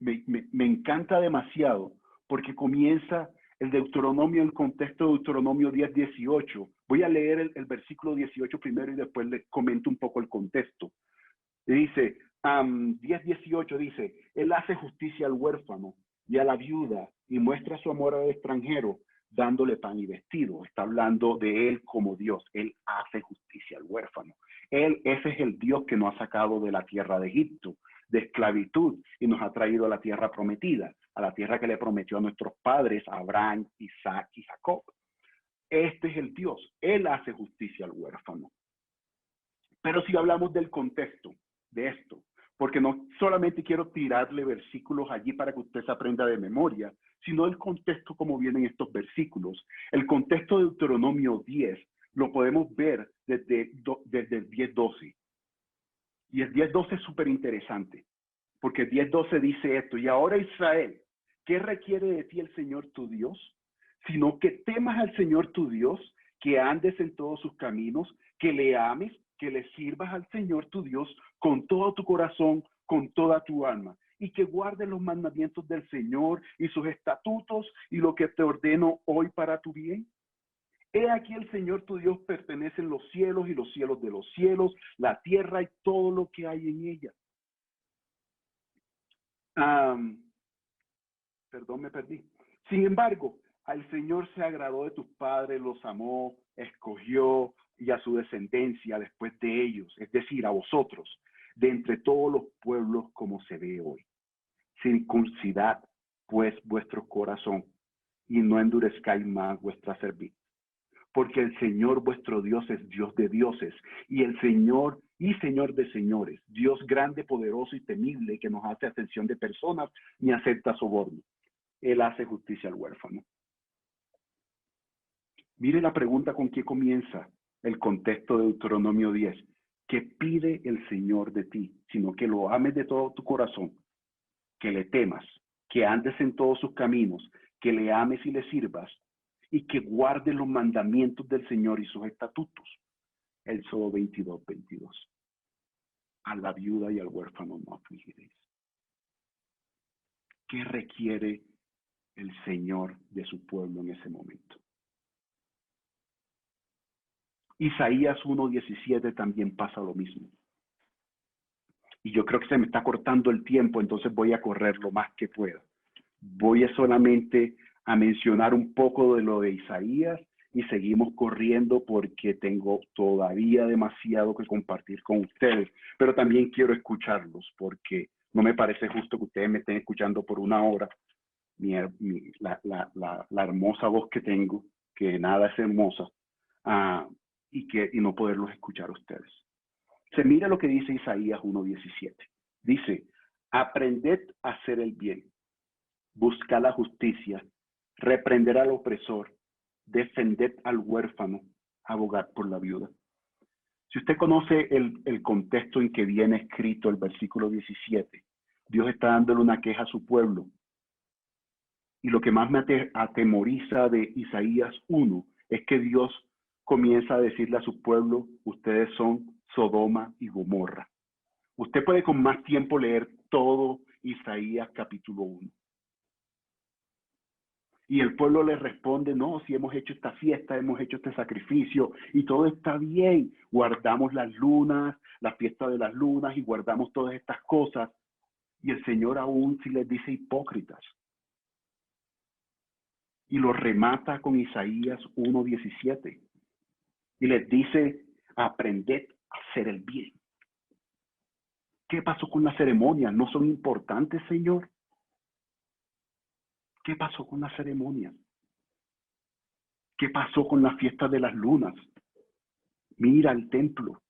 me encanta demasiado porque comienza el Deuteronomio en contexto de Deuteronomio 10, 18. Voy a leer el versículo 18 primero y después les comento un poco el contexto. Dice, 10, 18 dice, Él hace justicia al huérfano y a la viuda y muestra su amor al extranjero, dándole pan y vestido. Está hablando de Él como Dios. Él hace justicia al huérfano. Ese es el Dios que nos ha sacado de la tierra de Egipto, de esclavitud, y nos ha traído a la tierra prometida, a la tierra que le prometió a nuestros padres, Abraham, Isaac y Jacob. Este es el Dios. Él hace justicia al huérfano. Pero si hablamos del contexto de esto, porque no solamente quiero tirarle versículos allí para que usted se aprenda de memoria, sino el contexto como vienen estos versículos. El contexto de Deuteronomio 10 lo podemos ver desde el 10:12. Y el 10:12 es súper interesante, porque el 10:12 dice esto: y ahora Israel, ¿qué requiere de ti el Señor tu Dios? Sino que temas al Señor tu Dios, que andes en todos sus caminos, que le ames, que le sirvas al Señor tu Dios con todo tu corazón, con toda tu alma, y que guardes los mandamientos del Señor y sus estatutos y lo que te ordeno hoy para tu bien. He aquí el Señor tu Dios pertenece en los cielos y los cielos de los cielos, la tierra y todo lo que hay en ella. Perdón, me perdí. Sin embargo, al Señor se agradó de tus padres, los amó, escogió, y a su descendencia después de ellos, es decir, a vosotros, de entre todos los pueblos como se ve hoy. Circuncidad pues vuestro corazón y no endurezcáis más vuestra cerviz. Porque el Señor vuestro Dios es Dios de dioses y el Señor y Señor de señores, Dios grande, poderoso y temible, que no hace acepción de personas ni acepta soborno. Él hace justicia al huérfano. Mire la pregunta con qué comienza el contexto de Deuteronomio 10. ¿Qué pide el Señor de ti? Sino que lo ames de todo tu corazón, que le temas, que andes en todos sus caminos, que le ames y le sirvas, y que guardes los mandamientos del Señor y sus estatutos. Éxodo 22, 22. A la viuda y al huérfano no afligiréis. ¿Qué requiere el Señor de su pueblo en ese momento? Isaías 1:17 también pasa lo mismo. Y yo creo que se me está cortando el tiempo, entonces voy a correr lo más que pueda. Voy a solamente a mencionar un poco de lo de Isaías y seguimos corriendo porque tengo todavía demasiado que compartir con ustedes, pero también quiero escucharlos porque no me parece justo que ustedes me estén escuchando por una hora, la hermosa voz que tengo, que nada es hermosa, y no poderlos escuchar a ustedes. Se mira lo que dice Isaías 1:17. Dice, aprended a hacer el bien, buscad la justicia, reprender al opresor, defended al huérfano, abogad por la viuda. Si usted conoce el contexto en que viene escrito el versículo 17, Dios está dándole una queja a su pueblo. Y lo que más me atemoriza de Isaías 1 es que Dios comienza a decirle a su pueblo, ustedes son Sodoma y Gomorra. Usted puede con más tiempo leer todo Isaías capítulo 1. Y el pueblo le responde, no, si hemos hecho esta fiesta, hemos hecho este sacrificio y todo está bien. Guardamos las lunas, la fiesta de las lunas y guardamos todas estas cosas. Y el Señor aún sí les dice hipócritas. Y lo remata con Isaías 1:17. Y les dice, aprended a hacer el bien. ¿Qué pasó con las ceremonias? ¿No son importantes, Señor? ¿Qué pasó con las ceremonias? ¿Qué pasó con la fiesta de las lunas? Mira el templo.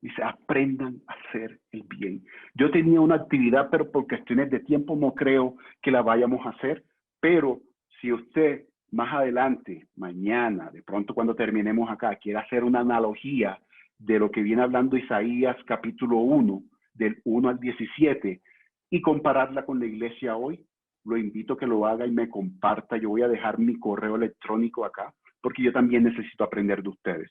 Dice, aprendan a hacer el bien. Yo tenía una actividad, pero por cuestiones de tiempo no creo que la vayamos a hacer. Pero si usted más adelante, mañana, de pronto cuando terminemos acá, quiere hacer una analogía de lo que viene hablando Isaías capítulo 1, del 1 al 17, y compararla con la iglesia hoy, lo invito a que lo haga y me comparta. Yo voy a dejar mi correo electrónico acá, porque yo también necesito aprender de ustedes.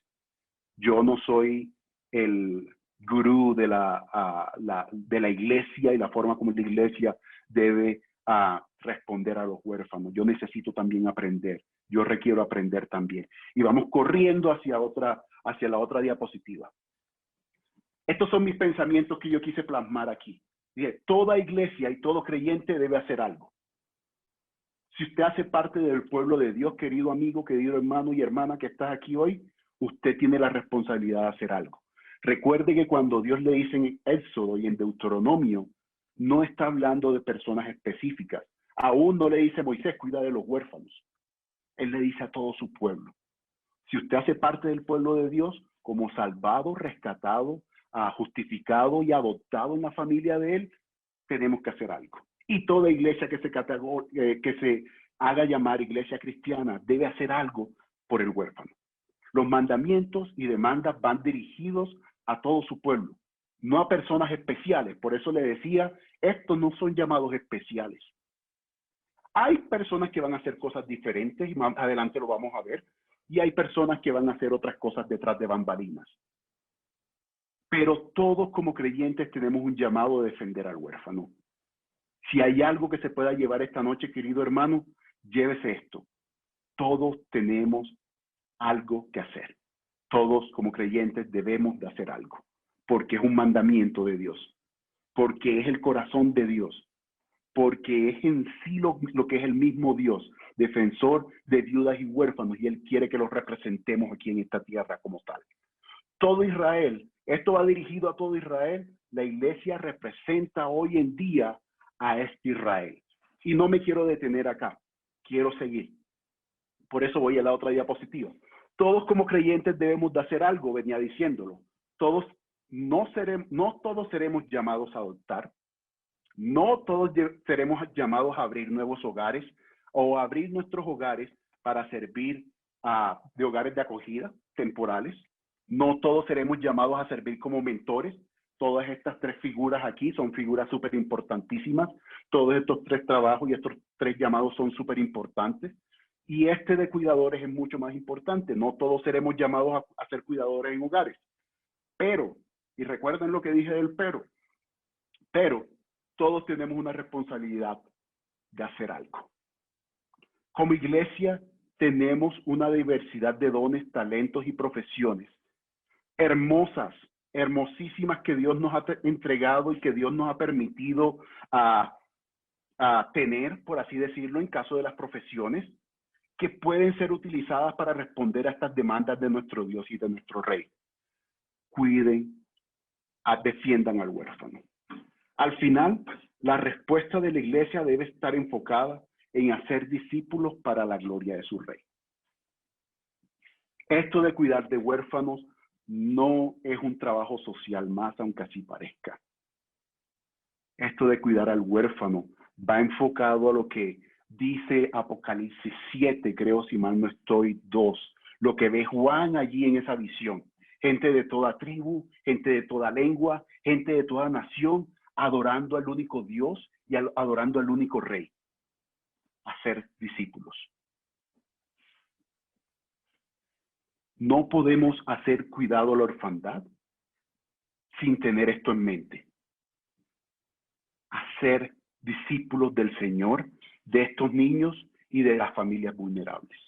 Yo no soy el gurú de la iglesia y la forma como la iglesia debe responder a los huérfanos. Yo necesito también aprender. Yo requiero aprender también. Y vamos corriendo hacia la otra diapositiva. Estos son mis pensamientos que yo quise plasmar aquí. Dije, toda iglesia y todo creyente debe hacer algo. Si usted hace parte del pueblo de Dios, querido amigo, querido hermano y hermana que estás aquí hoy, usted tiene la responsabilidad de hacer algo. Recuerde que cuando Dios le dice en Éxodo y en Deuteronomio, no está hablando de personas específicas. Aún no le dice Moisés, cuida de los huérfanos. Él le dice a todo su pueblo. Si usted hace parte del pueblo de Dios, como salvado, rescatado, justificado y adoptado en la familia de Él, tenemos que hacer algo. Y toda iglesia que se haga llamar iglesia cristiana debe hacer algo por el huérfano. Los mandamientos y demandas van dirigidos a todo su pueblo, no a personas especiales. Por eso le decía, estos no son llamados especiales. Hay personas que van a hacer cosas diferentes y más adelante lo vamos a ver. Y hay personas que van a hacer otras cosas detrás de bambalinas. Pero todos como creyentes tenemos un llamado de defender al huérfano. Si hay algo que se pueda llevar esta noche, querido hermano, llévese esto. Todos tenemos algo que hacer. Todos como creyentes debemos de hacer algo. Porque es un mandamiento de Dios. Porque es el corazón de Dios. Porque es en sí lo que es el mismo Dios, defensor de viudas y huérfanos, y Él quiere que los representemos aquí en esta tierra como tal. Todo Israel, esto va dirigido a todo Israel. La iglesia representa hoy en día a este Israel. Y no me quiero detener acá, quiero seguir. Por eso voy a la otra diapositiva. Todos como creyentes debemos de hacer algo, venía diciéndolo. No todos seremos llamados a adoptar. No todos seremos llamados a abrir nuevos hogares o a abrir nuestros hogares para servir de hogares de acogida temporales. No todos seremos llamados a servir como mentores. Todas estas tres figuras aquí son figuras súper importantísimas. Todos estos tres trabajos y estos tres llamados son súper importantes. Y este de cuidadores es mucho más importante. No todos seremos llamados a ser cuidadores en hogares. Pero, y recuerden lo que dije del pero todos tenemos una responsabilidad de hacer algo. Como iglesia tenemos una diversidad de dones, talentos y profesiones hermosas, hermosísimas que Dios nos ha entregado y que Dios nos ha permitido tener, por así decirlo, en caso de las profesiones, que pueden ser utilizadas para responder a estas demandas de nuestro Dios y de nuestro Rey. Cuiden, defiendan al huérfano. Al final, la respuesta de la iglesia debe estar enfocada en hacer discípulos para la gloria de su Rey. Esto de cuidar de huérfanos no es un trabajo social más, aunque así parezca. Esto de cuidar al huérfano va enfocado a lo que dice Apocalipsis 7, creo, si mal no estoy, 2. Lo que ve Juan allí en esa visión. Gente de toda tribu, gente de toda lengua, gente de toda nación, adorando al único Dios y adorando al único Rey. Hacer discípulos. No podemos hacer cuidado a la orfandad sin tener esto en mente. Hacer discípulos del Señor, de estos niños y de las familias vulnerables.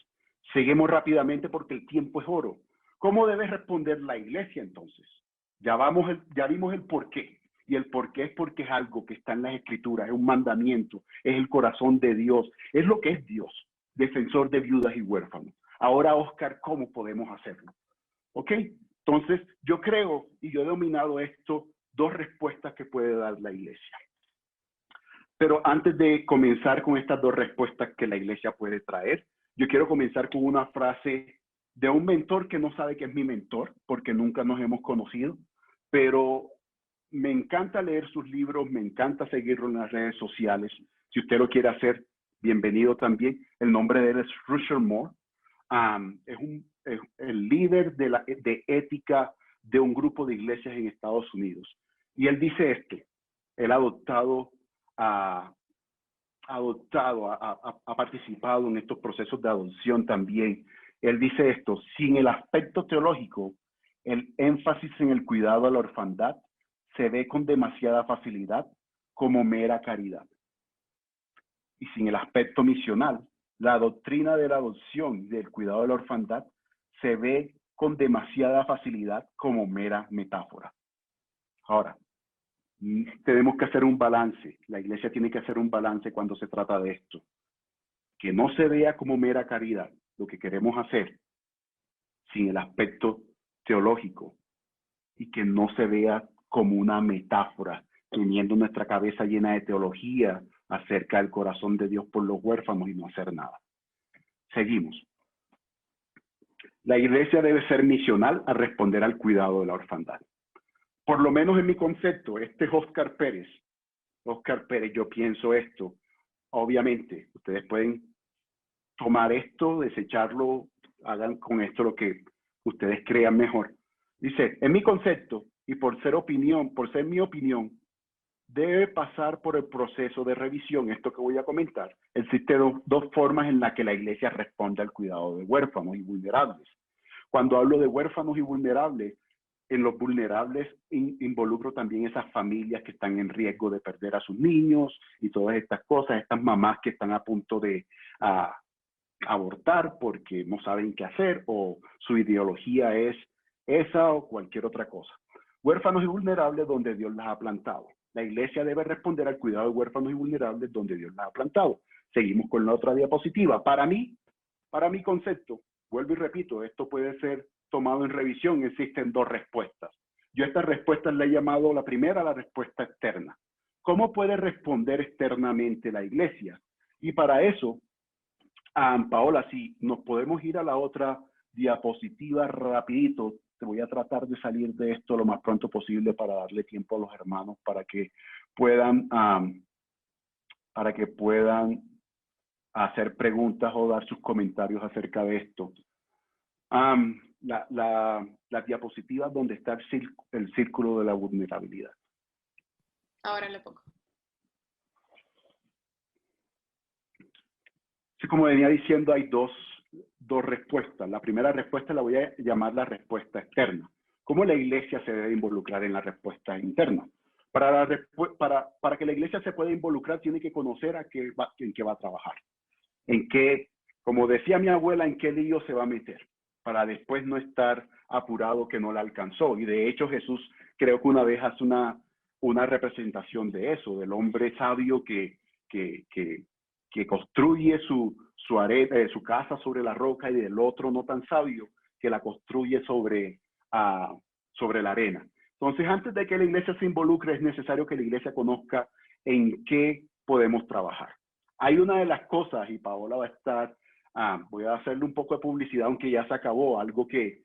Seguimos rápidamente porque el tiempo es oro. ¿Cómo debe responder la iglesia entonces? Ya vimos el porqué. Y el porqué es porque es algo que está en las escrituras, es un mandamiento, es el corazón de Dios, es lo que es Dios, defensor de viudas y huérfanos. Ahora, Oscar, ¿cómo podemos hacerlo? ¿Ok? Entonces, yo creo, y yo he dominado esto, dos respuestas que puede dar la iglesia. Pero antes de comenzar con estas dos respuestas que la iglesia puede traer, yo quiero comenzar con una frase de un mentor que no sabe que es mi mentor, porque nunca nos hemos conocido, pero me encanta leer sus libros, me encanta seguirlo en las redes sociales. Si usted lo quiere hacer, bienvenido también. El nombre de él es Russell Moore. Es el líder de ética de un grupo de iglesias en Estados Unidos. Y él dice esto: él ha adoptado ha adoptado, ha participado en estos procesos de adopción también. Él dice esto: sin el aspecto teológico, el énfasis en el cuidado a la orfandad se ve con demasiada facilidad como mera caridad. Y sin el aspecto misional, la doctrina de la adopción y del cuidado de la orfandad se ve con demasiada facilidad como mera metáfora. Ahora, tenemos que hacer un balance. La iglesia tiene que hacer un balance cuando se trata de esto. Que no se vea como mera caridad lo que queremos hacer sin el aspecto teológico, y que no se vea como una metáfora, teniendo nuestra cabeza llena de teología acerca del corazón de Dios por los huérfanos y no hacer nada. Seguimos. La iglesia debe ser misional al responder al cuidado de la orfandad. Por lo menos en mi concepto, este es Oscar Pérez. Oscar Pérez, yo pienso esto. Obviamente, ustedes pueden tomar esto, desecharlo, hagan con esto lo que ustedes crean mejor. Dice, en mi concepto, y por ser mi opinión, debe pasar por el proceso de revisión. Esto que voy a comentar, existen dos formas en las que la iglesia responde al cuidado de huérfanos y vulnerables. Cuando hablo de huérfanos y vulnerables, en los vulnerables involucro también esas familias que están en riesgo de perder a sus niños y todas estas cosas, estas mamás que están a punto de abortar porque no saben qué hacer, o su ideología es esa o cualquier otra cosa. Huérfanos y vulnerables donde Dios las ha plantado. La iglesia debe responder al cuidado de huérfanos y vulnerables donde Dios las ha plantado. Seguimos con la otra diapositiva. Para mi concepto, vuelvo y repito, esto puede ser tomado en revisión. Existen dos respuestas. Yo estas respuestas le he llamado la primera, la respuesta externa. ¿Cómo puede responder externamente la iglesia? Y para eso, Paola, si nos podemos ir a la otra diapositiva rapidito, te voy a tratar de salir de esto lo más pronto posible para darle tiempo a los hermanos para que puedan hacer preguntas o dar sus comentarios acerca de esto. La diapositiva donde está el círculo de la vulnerabilidad. Ahora le pongo. Sí, como venía diciendo, hay dos respuestas. La primera respuesta la voy a llamar la respuesta externa. ¿Cómo la iglesia se debe involucrar en la respuesta interna? Para que la iglesia se pueda involucrar, tiene que conocer en qué va a trabajar. En qué, como decía mi abuela, en qué lío se va a meter, para después no estar apurado que no la alcanzó. Y de hecho Jesús creo que una vez hace una representación de eso, del hombre sabio que construye su casa sobre la roca, y del otro no tan sabio que la construye sobre la arena. Entonces, antes de que la iglesia se involucre, es necesario que la iglesia conozca en qué podemos trabajar. Hay una de las cosas, y Paola va a estar, voy a hacerle un poco de publicidad, aunque ya se acabó, algo que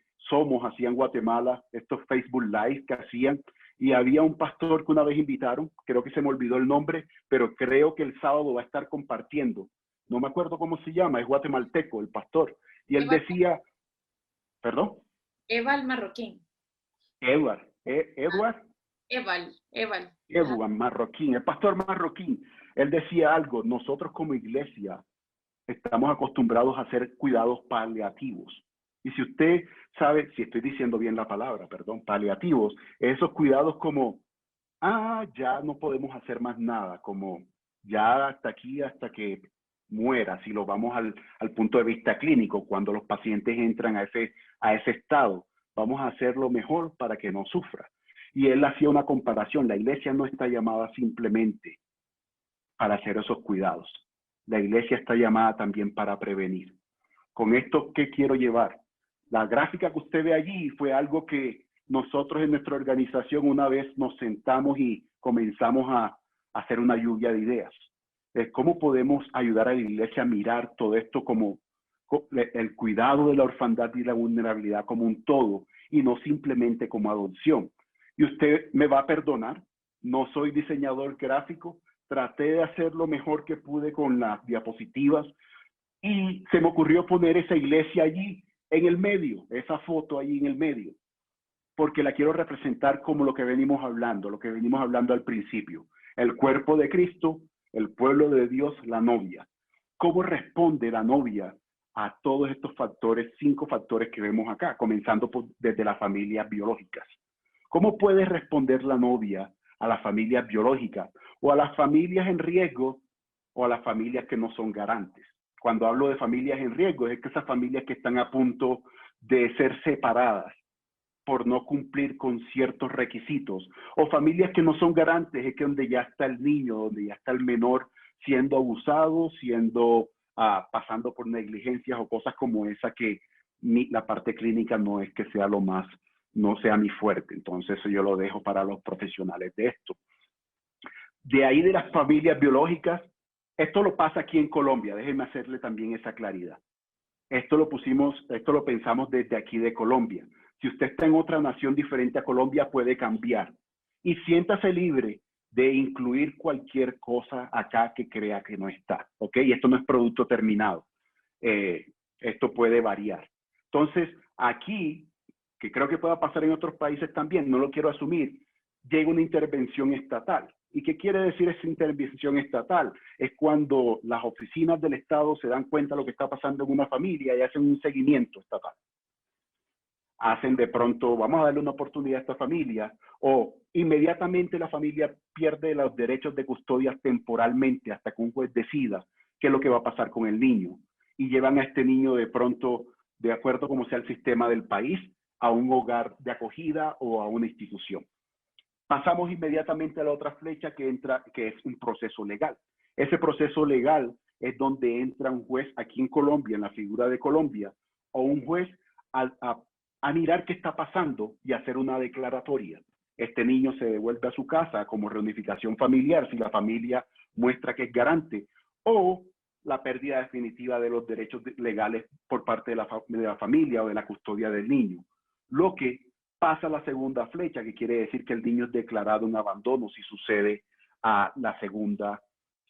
hacía en Guatemala, estos Facebook Live que hacían, y había un pastor que una vez invitaron, creo que se me olvidó el nombre, pero creo que el sábado va a estar compartiendo. No me acuerdo cómo se llama, es guatemalteco el pastor. Y él decía, ¿perdón? Eval Marroquín. Edward Marroquín, el pastor Marroquín. Él decía algo: nosotros como iglesia estamos acostumbrados a hacer cuidados paliativos. Y si usted sabe, si estoy diciendo bien la palabra, perdón, paliativos, esos cuidados como, ya no podemos hacer más nada, como ya hasta aquí, hasta que muera, si lo vamos al punto de vista clínico, cuando los pacientes entran a ese estado, vamos a hacerlo mejor para que no sufra. Y él hacía una comparación: la iglesia no está llamada simplemente para hacer esos cuidados. La iglesia está llamada también para prevenir. Con esto, ¿qué quiero llevar? La gráfica que usted ve allí fue algo que nosotros en nuestra organización una vez nos sentamos y comenzamos a hacer una lluvia de ideas. ¿Cómo podemos ayudar a la iglesia a mirar todo esto como el cuidado de la orfandad y la vulnerabilidad como un todo, y no simplemente como adopción? Y usted me va a perdonar, no soy diseñador gráfico, traté de hacer lo mejor que pude con las diapositivas, y se me ocurrió poner esa iglesia allí en el medio, esa foto allí en el medio, porque la quiero representar como lo que venimos hablando al principio. El cuerpo de Cristo, el pueblo de Dios, la novia. ¿Cómo responde la novia a todos estos factores, 5 factores que vemos acá, comenzando desde las familias biológicas? ¿Cómo puede responder la novia a las familias biológicas o a las familias en riesgo o a las familias que no son garantes? Cuando hablo de familias en riesgo, es que esas familias que están a punto de ser separadas por no cumplir con ciertos requisitos, o familias que no son garantes, es que donde ya está el niño, donde ya está el menor siendo abusado, pasando por negligencias o cosas como esa que la parte clínica no es que sea no sea mi fuerte. Entonces yo lo dejo para los profesionales de esto. De ahí de las familias biológicas, esto lo pasa aquí en Colombia, déjenme hacerle también esa claridad. Esto lo pensamos desde aquí de Colombia. Si usted está en otra nación diferente a Colombia, puede cambiar. Y siéntase libre de incluir cualquier cosa acá que crea que no está, ¿ok? Y esto no es producto terminado. Esto puede variar. Entonces, aquí, que creo que pueda pasar en otros países también, no lo quiero asumir, llega una intervención estatal. ¿Y qué quiere decir esa intervención estatal? Es cuando las oficinas del Estado se dan cuenta de lo que está pasando en una familia y hacen un seguimiento estatal. Hacen de pronto, vamos a darle una oportunidad a esta familia, o inmediatamente la familia pierde los derechos de custodia temporalmente hasta que un juez decida qué es lo que va a pasar con el niño. Y llevan a este niño de pronto, de acuerdo como sea el sistema del país, a un hogar de acogida o a una institución. Pasamos inmediatamente a la otra flecha que es un proceso legal. Ese proceso legal es donde entra un juez aquí en Colombia, en la figura de Colombia, o un juez a mirar qué está pasando y hacer una declaratoria. Este niño se devuelve a su casa como reunificación familiar si la familia muestra que es garante, o la pérdida definitiva de los derechos legales por parte de la familia o de la custodia del niño. Lo que pasa a la segunda flecha, que quiere decir que el niño es declarado un abandono si sucede a la segunda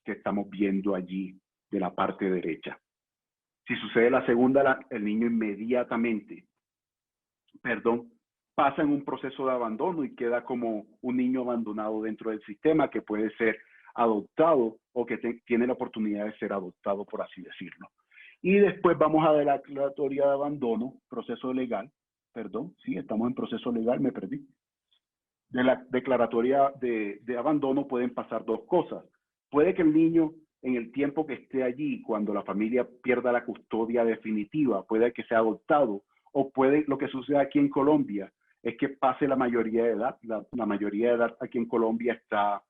que estamos viendo allí de la parte derecha. Si sucede la segunda, el niño inmediatamente, pasa en un proceso de abandono y queda como un niño abandonado dentro del sistema que puede ser adoptado o que tiene la oportunidad de ser adoptado, por así decirlo. Y después vamos a la declaratoria de abandono, proceso legal, sí, estamos en proceso legal, me perdí. De la declaratoria de abandono pueden pasar 2 cosas. Puede que el niño, en el tiempo que esté allí, cuando la familia pierda la custodia definitiva, puede que sea adoptado, o puede, lo que sucede aquí en Colombia, es que pase la mayoría de edad. La mayoría de edad aquí en Colombia está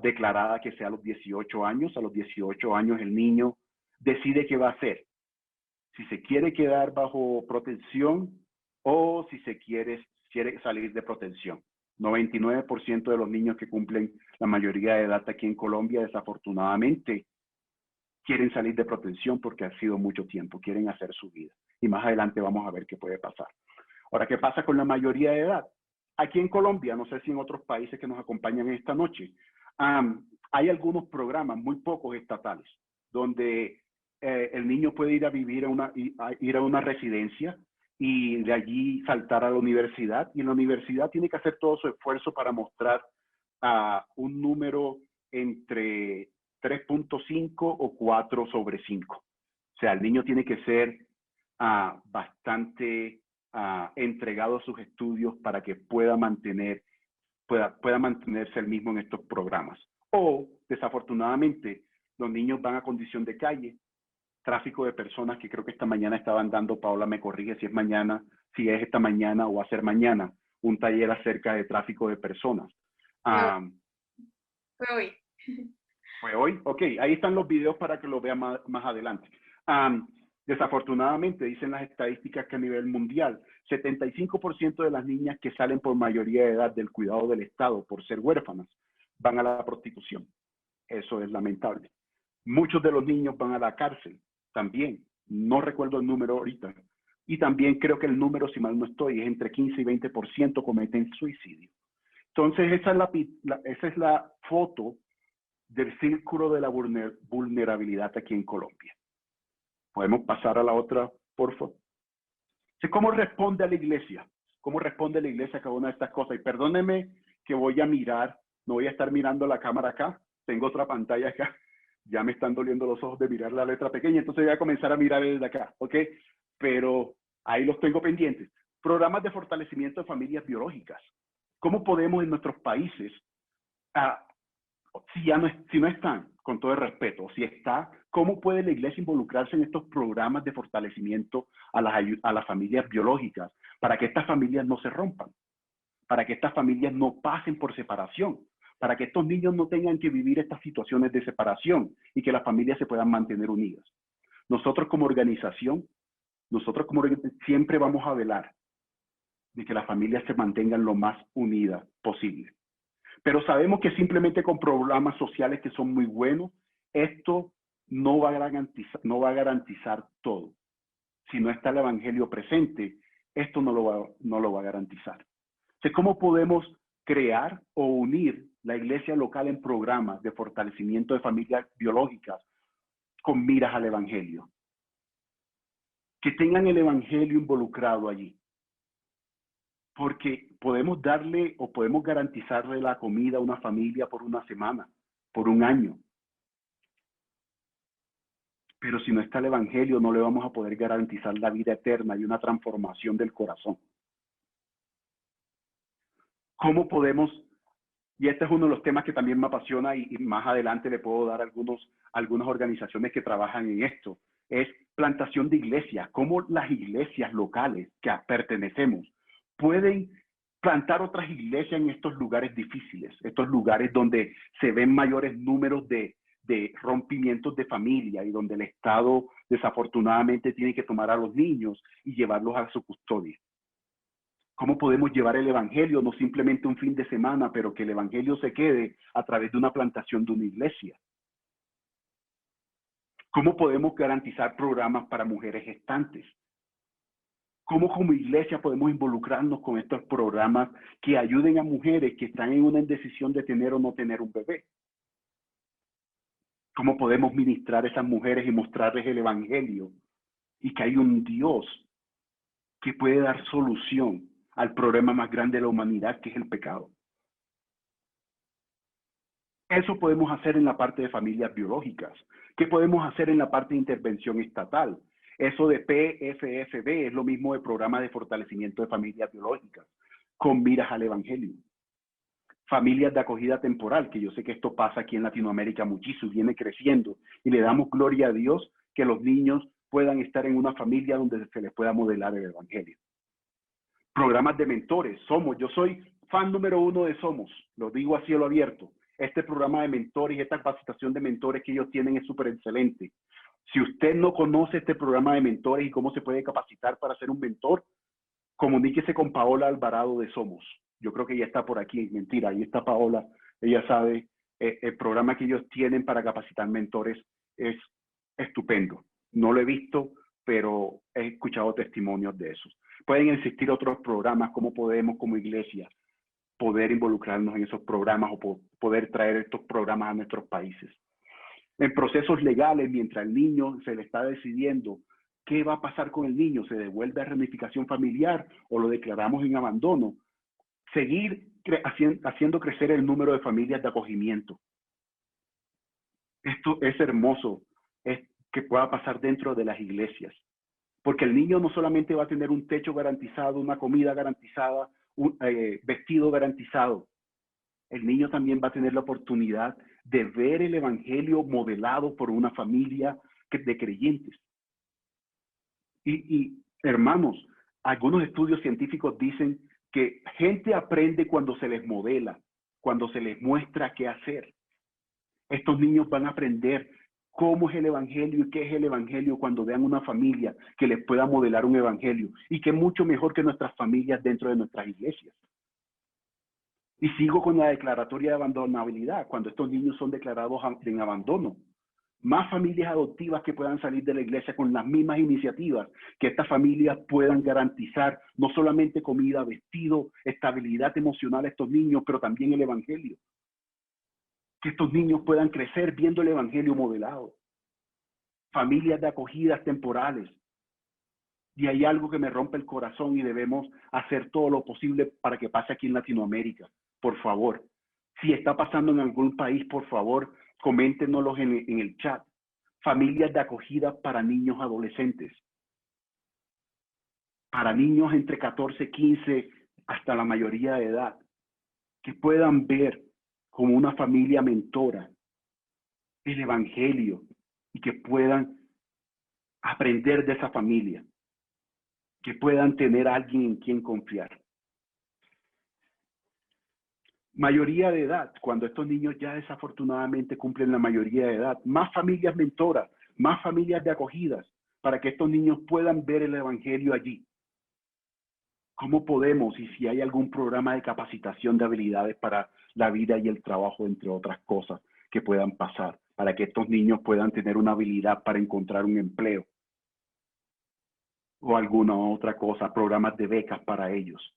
declarada que sea a los 18 años. A los 18 años el niño decide qué va a hacer. Si se quiere quedar bajo protección o si se quiere salir de protección. 99% de los niños que cumplen la mayoría de edad aquí en Colombia, desafortunadamente, quieren salir de protección porque ha sido mucho tiempo, quieren hacer su vida. Y más adelante vamos a ver qué puede pasar. Ahora, ¿qué pasa con la mayoría de edad? Aquí en Colombia, no sé si en otros países que nos acompañan esta noche, hay algunos programas, muy pocos estatales, donde el niño puede ir a vivir ir a una residencia y de allí saltar a la universidad. Y en la universidad tiene que hacer todo su esfuerzo para mostrar un número entre 3.5 o 4 sobre 5. O sea, el niño tiene que ser bastante entregado a sus estudios para que pueda mantenerse el mismo en estos programas. O, desafortunadamente, los niños van a condición de calle, tráfico de personas, que creo que esta mañana estaban dando, Paola me corrige si es esta mañana o va a ser mañana, un taller acerca de tráfico de personas. Fue hoy. ¿Fue hoy? Ok, ahí están los videos para que lo vean más adelante. Desafortunadamente, dicen las estadísticas que a nivel mundial, 75% de las niñas que salen por mayoría de edad del cuidado del Estado por ser huérfanas van a la prostitución. Eso es lamentable. Muchos de los niños van a la cárcel también. No recuerdo el número ahorita. Y también creo que el número, si mal no estoy, es entre 15 y 20% cometen suicidio. Entonces, esa es la foto del círculo de la vulnerabilidad aquí en Colombia. Podemos pasar a la otra, por favor. ¿Cómo responde a la iglesia? ¿Cómo responde la iglesia a cada una de estas cosas? Y perdónenme que voy a mirar no voy a estar mirando la cámara acá, tengo otra pantalla acá, ya me están doliendo los ojos de mirar la letra pequeña, entonces voy a comenzar a mirar desde acá, ¿ok? Pero ahí los tengo pendientes. Programas de fortalecimiento de familias biológicas. ¿Cómo podemos en nuestros países, si no están, con todo el respeto, si está, cómo puede la iglesia involucrarse en estos programas de fortalecimiento a las familias biológicas para que estas familias no se rompan, para que estas familias no pasen por separación, para que estos niños no tengan que vivir estas situaciones de separación y que las familias se puedan mantener unidas? Nosotros como organización, siempre vamos a velar de que las familias se mantengan lo más unidas posible. Pero sabemos que simplemente con programas sociales que son muy buenos, esto no va a garantizar todo. Si no está el evangelio presente, esto no lo va a garantizar. Entonces, ¿cómo podemos crear o unir la iglesia local en programas de fortalecimiento de familias biológicas con miras al evangelio? Que tengan el evangelio involucrado allí. Porque podemos darle o podemos garantizarle la comida a una familia por una semana, por un año. Pero si no está el evangelio, no le vamos a poder garantizar la vida eterna y una transformación del corazón. ¿Cómo podemos? Y este es uno de los temas que también me apasiona y más adelante le puedo dar algunas organizaciones que trabajan en esto. Es plantación de iglesias. ¿Cómo las iglesias locales que pertenecemos pueden plantar otras iglesias en estos lugares difíciles, estos lugares donde se ven mayores números de rompimientos de familia y donde el Estado desafortunadamente tiene que tomar a los niños y llevarlos a su custodia? ¿Cómo podemos llevar el evangelio, no simplemente un fin de semana, pero que el evangelio se quede a través de una plantación de una iglesia? ¿Cómo podemos garantizar programas para mujeres gestantes? ¿Cómo como iglesia podemos involucrarnos con estos programas que ayuden a mujeres que están en una indecisión de tener o no tener un bebé? ¿Cómo podemos ministrar a esas mujeres y mostrarles el evangelio y que hay un Dios que puede dar solución al problema más grande de la humanidad, que es el pecado? Eso podemos hacer en la parte de familias biológicas. ¿Qué podemos hacer en la parte de intervención estatal? Eso de PFFB es lo mismo de programa de fortalecimiento de familias biológicas, con miras al evangelio. Familias de acogida temporal, que yo sé que esto pasa aquí en Latinoamérica muchísimo, viene creciendo, y le damos gloria a Dios que los niños puedan estar en una familia donde se les pueda modelar el evangelio. Programas de mentores, yo soy fan número 1 de Somos, lo digo a cielo abierto. Este programa de mentores y esta capacitación de mentores que ellos tienen es súper excelente. Si usted no conoce este programa de mentores y cómo se puede capacitar para ser un mentor, comuníquese con Paola Alvarado de Somos. Yo creo que ella está por aquí, mentira, ahí está Paola, ella sabe, el programa que ellos tienen para capacitar mentores es estupendo. No lo he visto, pero he escuchado testimonios de esos. Pueden existir otros programas, cómo podemos como iglesia poder involucrarnos en esos programas o poder traer estos programas a nuestros países. En procesos legales, mientras el niño se le está decidiendo qué va a pasar con el niño, se devuelve a reunificación familiar o lo declaramos en abandono, seguir haciendo crecer el número de familias de acogimiento. Esto es hermoso, es que pueda pasar dentro de las iglesias, porque el niño no solamente va a tener un techo garantizado, una comida garantizada, un vestido garantizado. El niño también va a tener la oportunidad de ver el evangelio modelado por una familia de creyentes. Y hermanos, algunos estudios científicos dicen que gente aprende cuando se les modela, cuando se les muestra qué hacer. Estos niños van a aprender cómo es el evangelio y qué es el evangelio cuando vean una familia que les pueda modelar un evangelio, y que es mucho mejor que nuestras familias dentro de nuestras iglesias. Y sigo con la declaratoria de abandonabilidad, cuando estos niños son declarados en abandono. Más familias adoptivas que puedan salir de la iglesia con las mismas iniciativas, que estas familias puedan garantizar no solamente comida, vestido, estabilidad emocional a estos niños, pero también el evangelio. Que estos niños puedan crecer viendo el evangelio modelado. Familias de acogidas temporales. Y hay algo que me rompe el corazón y debemos hacer todo lo posible para que pase aquí en Latinoamérica. Por favor, Si está pasando en algún país, por favor, coméntenoslos en el chat. Familias de acogida para niños adolescentes. Para niños entre 14, 15, hasta la mayoría de edad. Que puedan ver como una familia mentora el evangelio y que puedan aprender de esa familia. Que puedan tener a alguien en quien confiar. Mayoría de edad, cuando estos niños ya desafortunadamente cumplen la mayoría de edad, más familias mentoras, más familias de acogidas, para que estos niños puedan ver el evangelio allí. ¿Cómo podemos, y si hay algún programa de capacitación de habilidades para la vida y el trabajo, entre otras cosas que puedan pasar, para que estos niños puedan tener una habilidad para encontrar un empleo? O alguna otra cosa, programas de becas para ellos.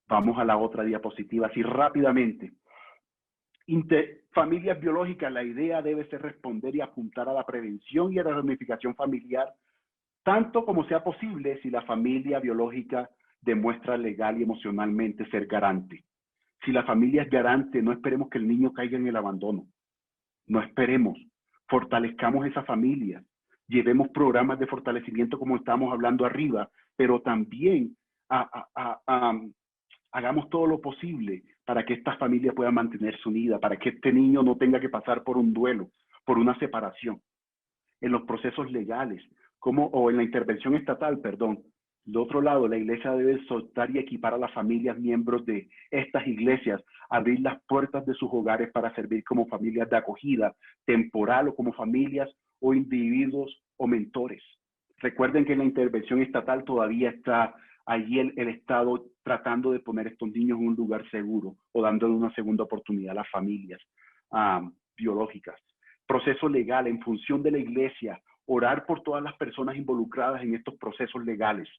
Vamos a la otra diapositiva, así rápidamente. Familias biológicas, la idea debe ser responder y apuntar a la prevención y a la reunificación familiar, tanto como sea posible si la familia biológica demuestra legal y emocionalmente ser garante. Si la familia es garante, no esperemos que el niño caiga en el abandono. No esperemos. Fortalezcamos esa familia. Llevemos programas de fortalecimiento como estamos hablando arriba, pero también hagamos todo lo posible para que esta familia pueda mantenerse unida, para que este niño no tenga que pasar por un duelo, por una separación. En los procesos legales, o en la intervención estatal, perdón. De otro lado, la iglesia debe soltar y equipar a las familias miembros de estas iglesias, abrir las puertas de sus hogares para servir como familias de acogida temporal o como familias o individuos o mentores. Recuerden que en la intervención estatal todavía está allí el Estado tratando de poner a estos niños en un lugar seguro o dándole una segunda oportunidad a las familias biológicas. Proceso legal en función de la iglesia, orar por todas las personas involucradas en estos procesos legales.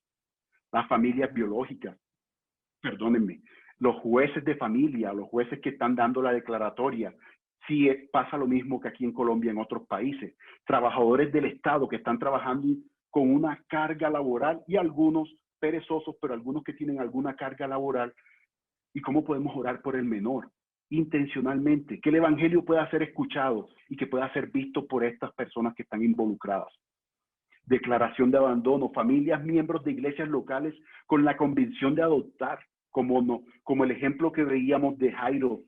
Las familias biológicas, perdónenme, los jueces de familia, los jueces que están dando la declaratoria, si pasa lo mismo que aquí en Colombia, en otros países. Trabajadores del Estado que están trabajando con una carga laboral y algunos perezosos, pero algunos que tienen alguna carga laboral. ¿Y cómo podemos orar por el menor? Intencionalmente, que el evangelio pueda ser escuchado y que pueda ser visto por estas personas que están involucradas. Declaración de abandono, familias, miembros de iglesias locales con la convicción de adoptar, como el ejemplo que veíamos de Jairo,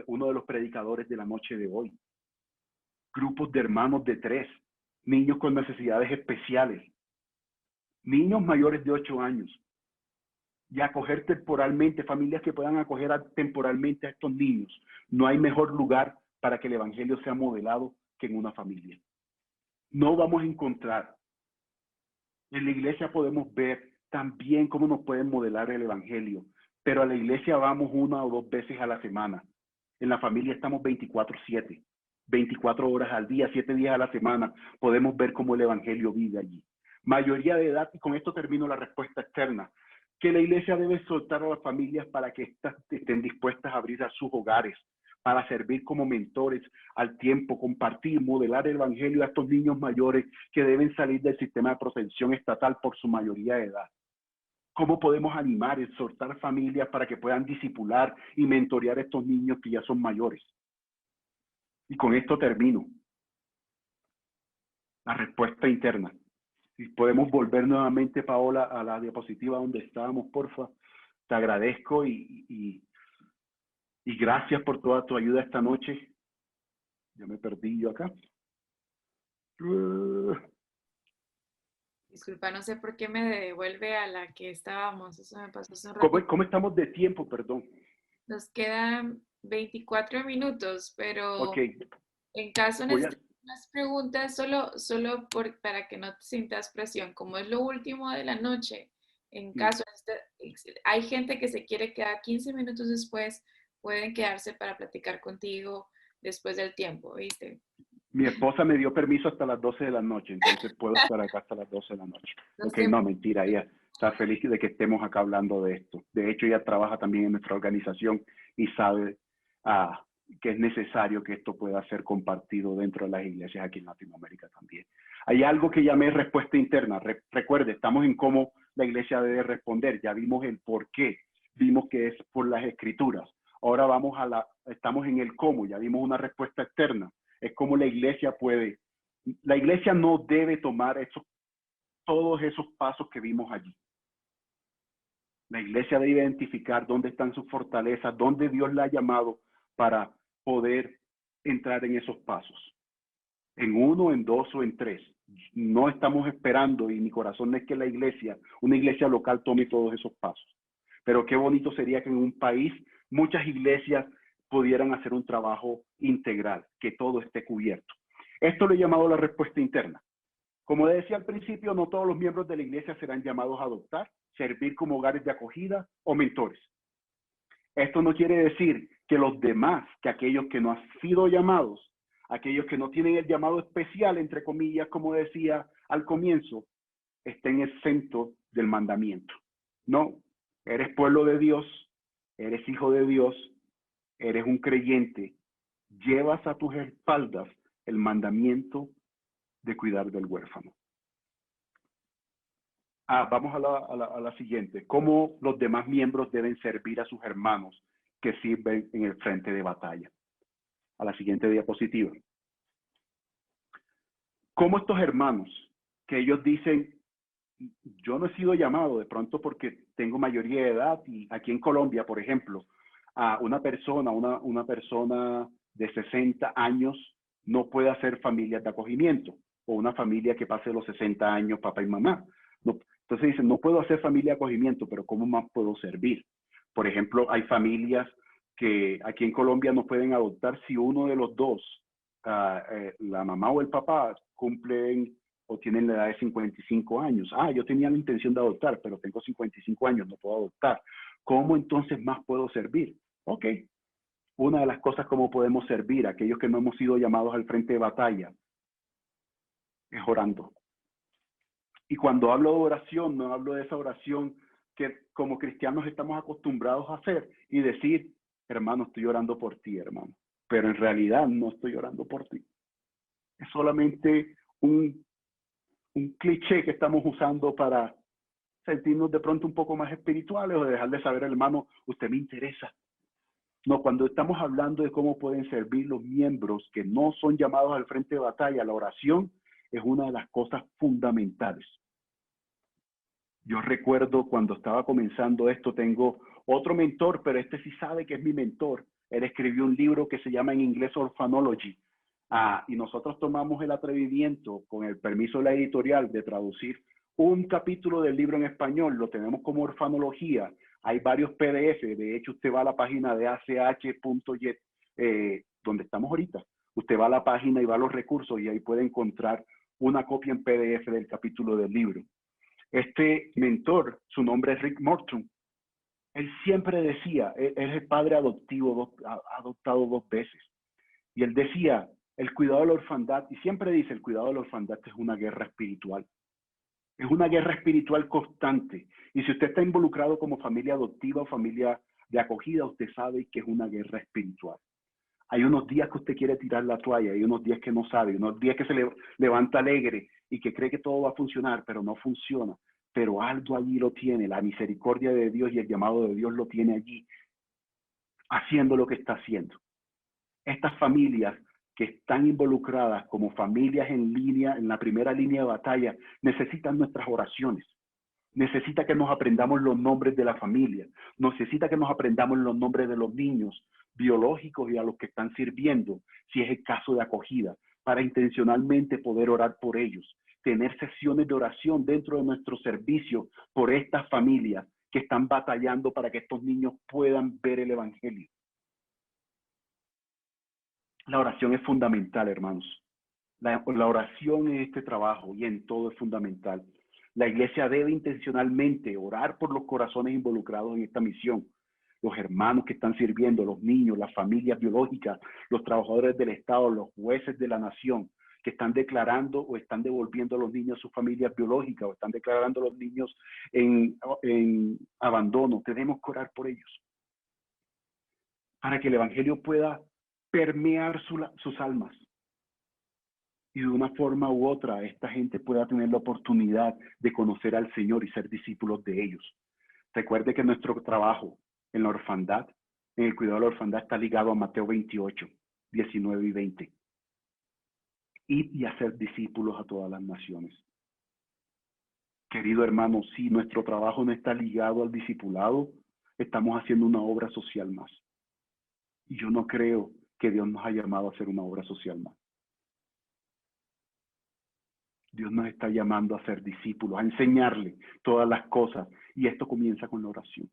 uno de los predicadores de la noche de hoy. Grupos de hermanos de 3, niños con necesidades especiales, niños mayores de 8 años, y acoger temporalmente, familias que puedan acoger temporalmente a estos niños. No hay mejor lugar para que el evangelio sea modelado que en una familia. No vamos a encontrar. En la iglesia podemos ver también cómo nos pueden modelar el evangelio, pero a la iglesia vamos 1 o 2 veces a la semana. En la familia estamos 24/7, 24 horas al día, 7 días a la semana. Podemos ver cómo el evangelio vive allí. Mayoría de edad, y con esto termino la respuesta externa, que la iglesia debe soltar a las familias para que éstas estén dispuestas a abrir a sus hogares, para servir como mentores al tiempo, compartir, modelar el evangelio a estos niños mayores que deben salir del sistema de protección estatal por su mayoría de edad. ¿Cómo podemos animar, exhortar familias para que puedan discipular y mentorear a estos niños que ya son mayores? Y con esto termino. La respuesta interna. Si podemos volver nuevamente, Paola, a la diapositiva donde estábamos, porfa. Te agradezco y gracias por toda tu ayuda esta noche. Ya me perdí yo acá. Disculpa, no sé por qué me devuelve a la que estábamos. Eso me pasó hace un rato. ¿Cómo estamos de tiempo, perdón? Nos quedan 24 minutos, pero Okay. en caso necesites unas preguntas, solo para que no te sientas presión, como es lo último de la noche, en caso hay gente que se quiere quedar 15 minutos después, pueden quedarse para platicar contigo después del tiempo, ¿viste? Mi esposa me dio permiso hasta las 12 de la noche, entonces puedo estar acá hasta las 12 de la noche. Ok, no, mentira, ella está feliz de que estemos acá hablando de esto. De hecho, ella trabaja también en nuestra organización y sabe que es necesario que esto pueda ser compartido dentro de las iglesias aquí en Latinoamérica también. Hay algo que llamé respuesta interna. Recuerde, estamos en cómo la iglesia debe responder. Ya vimos el por qué. Vimos que es por las escrituras. Ahora estamos en el cómo, ya dimos una respuesta externa. Es como la iglesia puede. La iglesia no debe tomar todos esos pasos que vimos allí. La iglesia debe identificar dónde están sus fortalezas, dónde Dios la ha llamado para poder entrar en esos pasos. En 1, en 2 o en 3. No estamos esperando, y mi corazón es que una iglesia local, tome todos esos pasos. Pero qué bonito sería que en un país muchas iglesias pudieran hacer un trabajo integral, que todo esté cubierto. Esto lo he llamado la respuesta interna. Como decía al principio, no todos los miembros de la iglesia serán llamados a adoptar, servir como hogares de acogida o mentores. Esto no quiere decir que los demás, que aquellos que no han sido llamados, aquellos que no tienen el llamado especial, entre comillas, como decía al comienzo, estén exentos del mandamiento. No, eres pueblo de Dios, eres hijo de Dios, eres un creyente, llevas a tus espaldas el mandamiento de cuidar del huérfano. Vamos a la siguiente. ¿Cómo los demás miembros deben servir a sus hermanos que sirven en el frente de batalla? A la siguiente diapositiva. ¿Cómo estos hermanos, que ellos dicen, yo no he sido llamado de pronto porque tengo mayoría de edad, y aquí en Colombia, por ejemplo, a una persona de 60 años no puede hacer familias de acogimiento, o una familia que pase los 60 años, papá y mamá. No, entonces dicen, no puedo hacer familia de acogimiento, pero ¿cómo más puedo servir? Por ejemplo, hay familias que aquí en Colombia no pueden adoptar si uno de los dos, la mamá o el papá, cumplen o tienen la edad de 55 años. Yo tenía la intención de adoptar, pero tengo 55 años, no puedo adoptar. ¿Cómo entonces más puedo servir? Ok. Una de las cosas como podemos servir a aquellos que no hemos sido llamados al frente de batalla es orando. Y cuando hablo de oración, no hablo de esa oración que como cristianos estamos acostumbrados a hacer y decir, hermano, estoy orando por ti, hermano. Pero en realidad no estoy orando por ti. Es solamente un cliché que estamos usando para sentirnos de pronto un poco más espirituales o dejar de saber, hermano, usted me interesa. No, cuando estamos hablando de cómo pueden servir los miembros que no son llamados al frente de batalla, la oración es una de las cosas fundamentales. Yo recuerdo cuando estaba comenzando esto, tengo otro mentor, pero este sí sabe que es mi mentor. Él escribió un libro que se llama en inglés Orphanology. Y nosotros tomamos el atrevimiento, con el permiso de la editorial, de traducir un capítulo del libro en español. Lo tenemos como orfanología. Hay varios PDF. De hecho, usted va a la página de ach.net, donde estamos ahorita. Usted va a la página y va a los recursos y ahí puede encontrar una copia en PDF del capítulo del libro. Este mentor, su nombre es Rick Morton. Él siempre decía, él es el padre adoptivo, adoptado 2 veces. Y él decía, el cuidado de la orfandad, y siempre dice, el cuidado de la orfandad es una guerra espiritual. Es una guerra espiritual constante. Y si usted está involucrado como familia adoptiva o familia de acogida, usted sabe que es una guerra espiritual. Hay unos días que usted quiere tirar la toalla, hay unos días que no sabe, unos días que se levanta alegre y que cree que todo va a funcionar, pero no funciona. Pero algo allí lo tiene, la misericordia de Dios y el llamado de Dios lo tiene allí, haciendo lo que está haciendo. Estas familias que están involucradas como familias en línea, en la primera línea de batalla, necesitan nuestras oraciones. Necesita que nos aprendamos los nombres de la familia. Necesita que nos aprendamos los nombres de los niños biológicos y a los que están sirviendo, si es el caso de acogida, para intencionalmente poder orar por ellos. Tener sesiones de oración dentro de nuestro servicio por estas familias que están batallando para que estos niños puedan ver el evangelio. La oración es fundamental, hermanos. La oración en este trabajo y en todo es fundamental. La iglesia debe intencionalmente orar por los corazones involucrados en esta misión. Los hermanos que están sirviendo, los niños, las familias biológicas, los trabajadores del Estado, los jueces de la nación, que están declarando o están devolviendo a los niños a sus familias biológicas o están declarando a los niños en abandono. Tenemos que orar por ellos para que el evangelio pueda permear sus almas. Y de una forma u otra, esta gente pueda tener la oportunidad de conocer al Señor y ser discípulos de ellos. Recuerde que nuestro trabajo en la orfandad en el cuidado de la orfandad está ligado a Mateo 28, 19 y 20. Id y hacer discípulos a todas las naciones. Querido hermano, si nuestro trabajo no está ligado al discipulado, estamos haciendo una obra social más. Y yo no creo que Dios nos haya llamado a hacer una obra social más. Dios nos está llamando a ser discípulos, a enseñarle todas las cosas. Y esto comienza con la oración.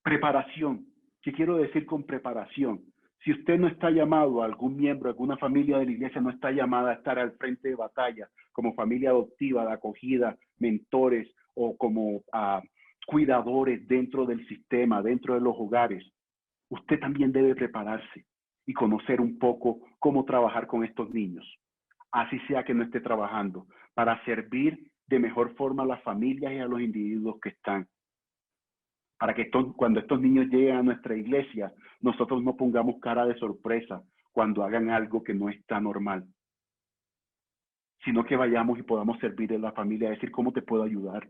Preparación. ¿Qué quiero decir con preparación? Si usted no está llamado, a algún miembro, alguna familia de la iglesia no está llamada a estar al frente de batalla, como familia adoptiva, de acogida, mentores o como cuidadores dentro del sistema, dentro de los hogares, usted también debe prepararse y conocer un poco cómo trabajar con estos niños. Así sea que no esté trabajando, para servir de mejor forma a las familias y a los individuos que están. Para que cuando estos niños lleguen a nuestra iglesia, nosotros no pongamos cara de sorpresa cuando hagan algo que no está normal, sino que vayamos y podamos servir a la familia, decir cómo te puedo ayudar.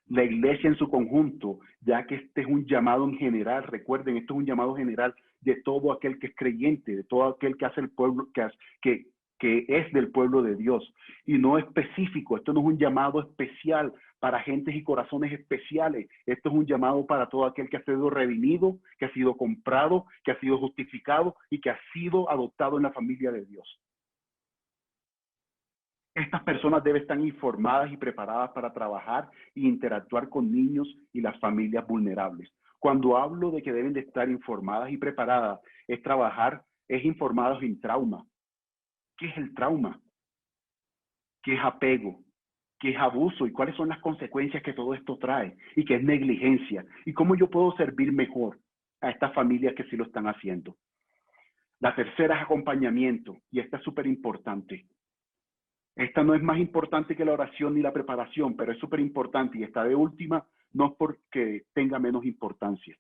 La iglesia en su conjunto, ya que este es un llamado en general, recuerden, esto es un llamado general de todo aquel que es creyente, de todo aquel que hace el pueblo, que es del pueblo de Dios, y no específico. Esto no es un llamado especial para gentes y corazones especiales. Esto es un llamado para todo aquel que ha sido redimido, que ha sido comprado, que ha sido justificado y que ha sido adoptado en la familia de Dios. Estas personas deben estar informadas y preparadas para trabajar e interactuar con niños y las familias vulnerables. Cuando hablo de que deben de estar informadas y preparadas, es informados en trauma. ¿Qué es el trauma? ¿Qué es apego? ¿Qué es abuso? ¿Y cuáles son las consecuencias que todo esto trae? ¿Y qué es negligencia? ¿Y cómo yo puedo servir mejor a estas familias que sí lo están haciendo? La tercera es acompañamiento, y esta es súper importante. Esta no es más importante que la oración ni la preparación, pero es súper importante, y esta de última no es porque tenga menos importancia.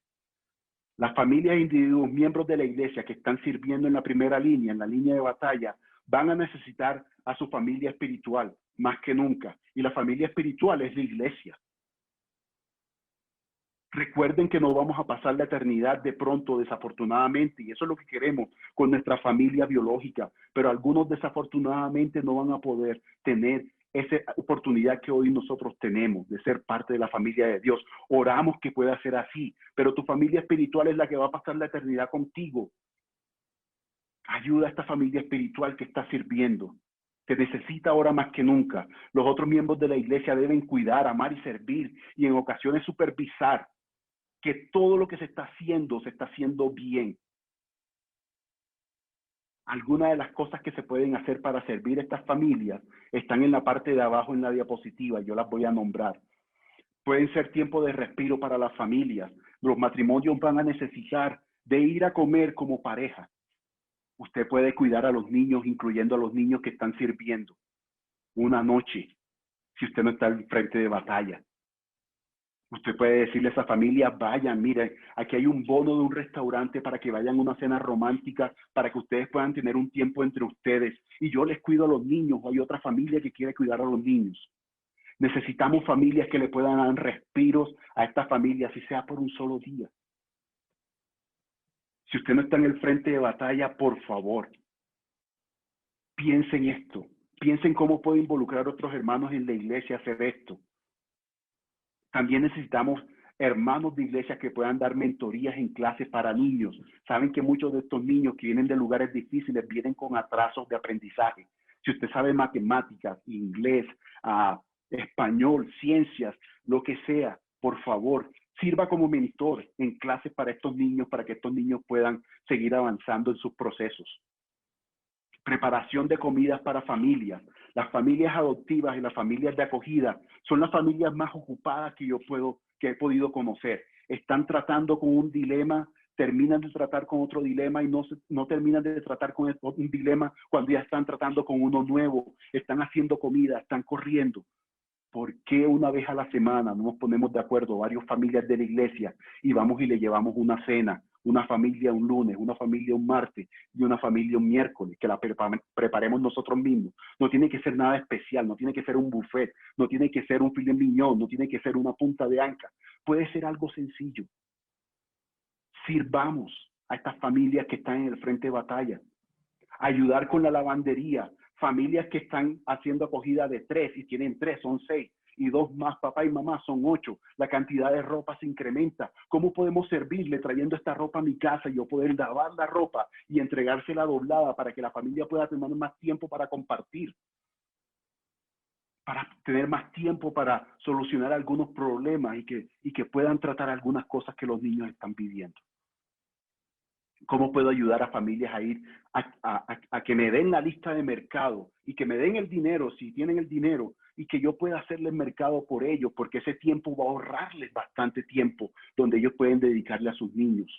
Las familias e individuos, miembros de la iglesia que están sirviendo en la primera línea, en la línea de batalla, van a necesitar a su familia espiritual más que nunca. Y la familia espiritual es la iglesia. Recuerden que no vamos a pasar la eternidad de pronto, desafortunadamente, y eso es lo que queremos con nuestra familia biológica, pero algunos desafortunadamente no van a poder tener esa oportunidad que hoy nosotros tenemos de ser parte de la familia de Dios. Oramos que pueda ser así, pero tu familia espiritual es la que va a pasar la eternidad contigo. Ayuda a esta familia espiritual que está sirviendo. Te necesita ahora más que nunca. Los otros miembros de la iglesia deben cuidar, amar y servir, y en ocasiones supervisar que todo lo que se está haciendo bien. Algunas de las cosas que se pueden hacer para servir a estas familias están en la parte de abajo en la diapositiva, yo las voy a nombrar. Pueden ser tiempo de respiro para las familias. Los matrimonios van a necesitar de ir a comer como pareja. Usted puede cuidar a los niños, incluyendo a los niños que están sirviendo, una noche, si usted no está al frente de batalla. Usted puede decirle a esa familia, vayan, miren, aquí hay un bono de un restaurante para que vayan a una cena romántica, para que ustedes puedan tener un tiempo entre ustedes. Y yo les cuido a los niños, o hay otra familia que quiere cuidar a los niños. Necesitamos familias que le puedan dar respiros a estas familias, si sea por un solo día. Si usted no está en el frente de batalla, por favor, piensen esto. Piensen cómo puede involucrar a otros hermanos en la iglesia a hacer esto. También necesitamos hermanos de iglesia que puedan dar mentorías en clases para niños. Saben que muchos de estos niños que vienen de lugares difíciles vienen con atrasos de aprendizaje. Si usted sabe matemáticas, inglés, español, ciencias, lo que sea, por favor, sirva como mentor en clases para estos niños, para que estos niños puedan seguir avanzando en sus procesos. Preparación de comidas para familias. Las familias adoptivas y las familias de acogida son las familias más ocupadas que he podido conocer. Están tratando con un dilema, terminan de tratar con otro dilema y no terminan de tratar con un dilema cuando ya están tratando con uno nuevo. Están haciendo comida, están corriendo. ¿Por qué una vez a la semana no nos ponemos de acuerdo varias familias de la iglesia y vamos y le llevamos una cena? Una familia un lunes, una familia un martes y una familia un miércoles, que la preparemos nosotros mismos. No tiene que ser nada especial, no tiene que ser un buffet, no tiene que ser un filet mignon, no tiene que ser una punta de anca. Puede ser algo sencillo. Sirvamos a estas familias que están en el frente de batalla. Ayudar con la lavandería. Familias que están haciendo acogida de 3 y tienen 3, son 6. Y 2 más, papá y mamá, son 8. La cantidad de ropa se incrementa. ¿Cómo podemos servirle trayendo esta ropa a mi casa y yo poder lavar la ropa y entregársela doblada para que la familia pueda tener más tiempo para compartir? Para tener más tiempo para solucionar algunos problemas y que puedan tratar algunas cosas que los niños están pidiendo. ¿Cómo puedo ayudar a familias a ir a que me den la lista de mercado y que me den el dinero, si tienen el dinero, y que yo pueda hacerles mercado por ellos, porque ese tiempo va a ahorrarles bastante tiempo donde ellos pueden dedicarle a sus niños?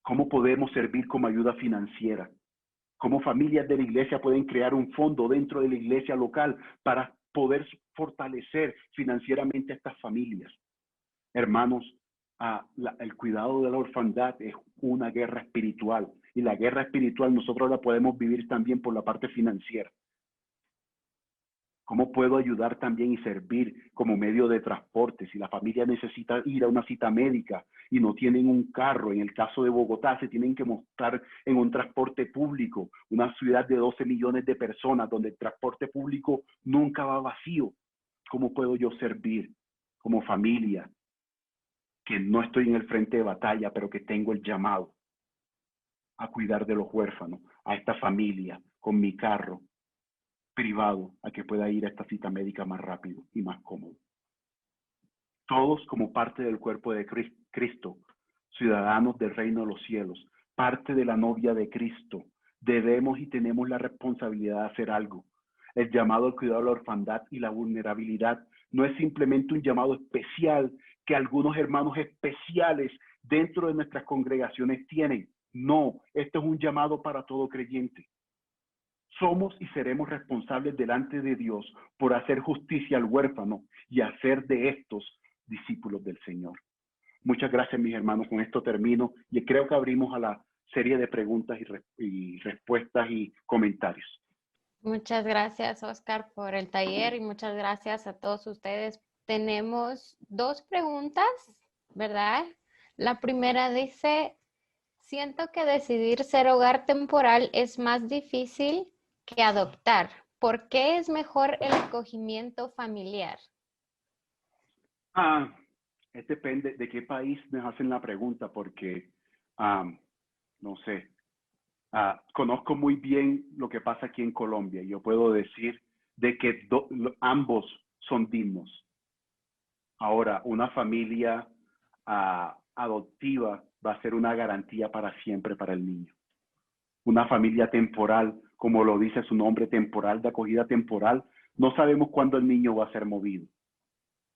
¿Cómo podemos servir como ayuda financiera? ¿Cómo familias de la iglesia pueden crear un fondo dentro de la iglesia local para poder fortalecer financieramente a estas familias? Hermanos, el cuidado de la orfandad es una guerra espiritual, y la guerra espiritual nosotros la podemos vivir también por la parte financiera. ¿Cómo puedo ayudar también y servir como medio de transporte? Si la familia necesita ir a una cita médica y no tienen un carro, en el caso de Bogotá se tienen que montar en un transporte público, una ciudad de 12 millones de personas donde el transporte público nunca va vacío. ¿Cómo puedo yo servir como familia que no estoy en el frente de batalla, pero que tengo el llamado a cuidar de los huérfanos, a esta familia con mi carro privado, a que pueda ir a esta cita médica más rápido y más cómodo? Todos como parte del cuerpo de Cristo, ciudadanos del reino de los cielos, parte de la novia de Cristo, debemos y tenemos la responsabilidad de hacer algo. El llamado al cuidado de la orfandad y la vulnerabilidad no es simplemente un llamado especial que algunos hermanos especiales dentro de nuestras congregaciones tienen. No, esto es un llamado para todo creyente. Somos y seremos responsables delante de Dios por hacer justicia al huérfano y hacer de estos discípulos del Señor. Muchas gracias, mis hermanos. Con esto termino y creo que abrimos a la serie de preguntas y respuestas y comentarios. Muchas gracias, Oscar, por el taller, y muchas gracias a todos ustedes. Tenemos 2 preguntas, ¿verdad? La primera dice: siento que decidir ser hogar temporal es más difícil que adoptar. ¿Por qué es mejor el acogimiento familiar? Depende de qué país me hacen la pregunta, porque no sé. Conozco muy bien lo que pasa aquí en Colombia. Yo puedo decir de que ambos son dignos. Ahora, una familia adoptiva va a ser una garantía para siempre para el niño. Una familia temporal, como lo dice su nombre, temporal, de acogida temporal, no sabemos cuándo el niño va a ser movido.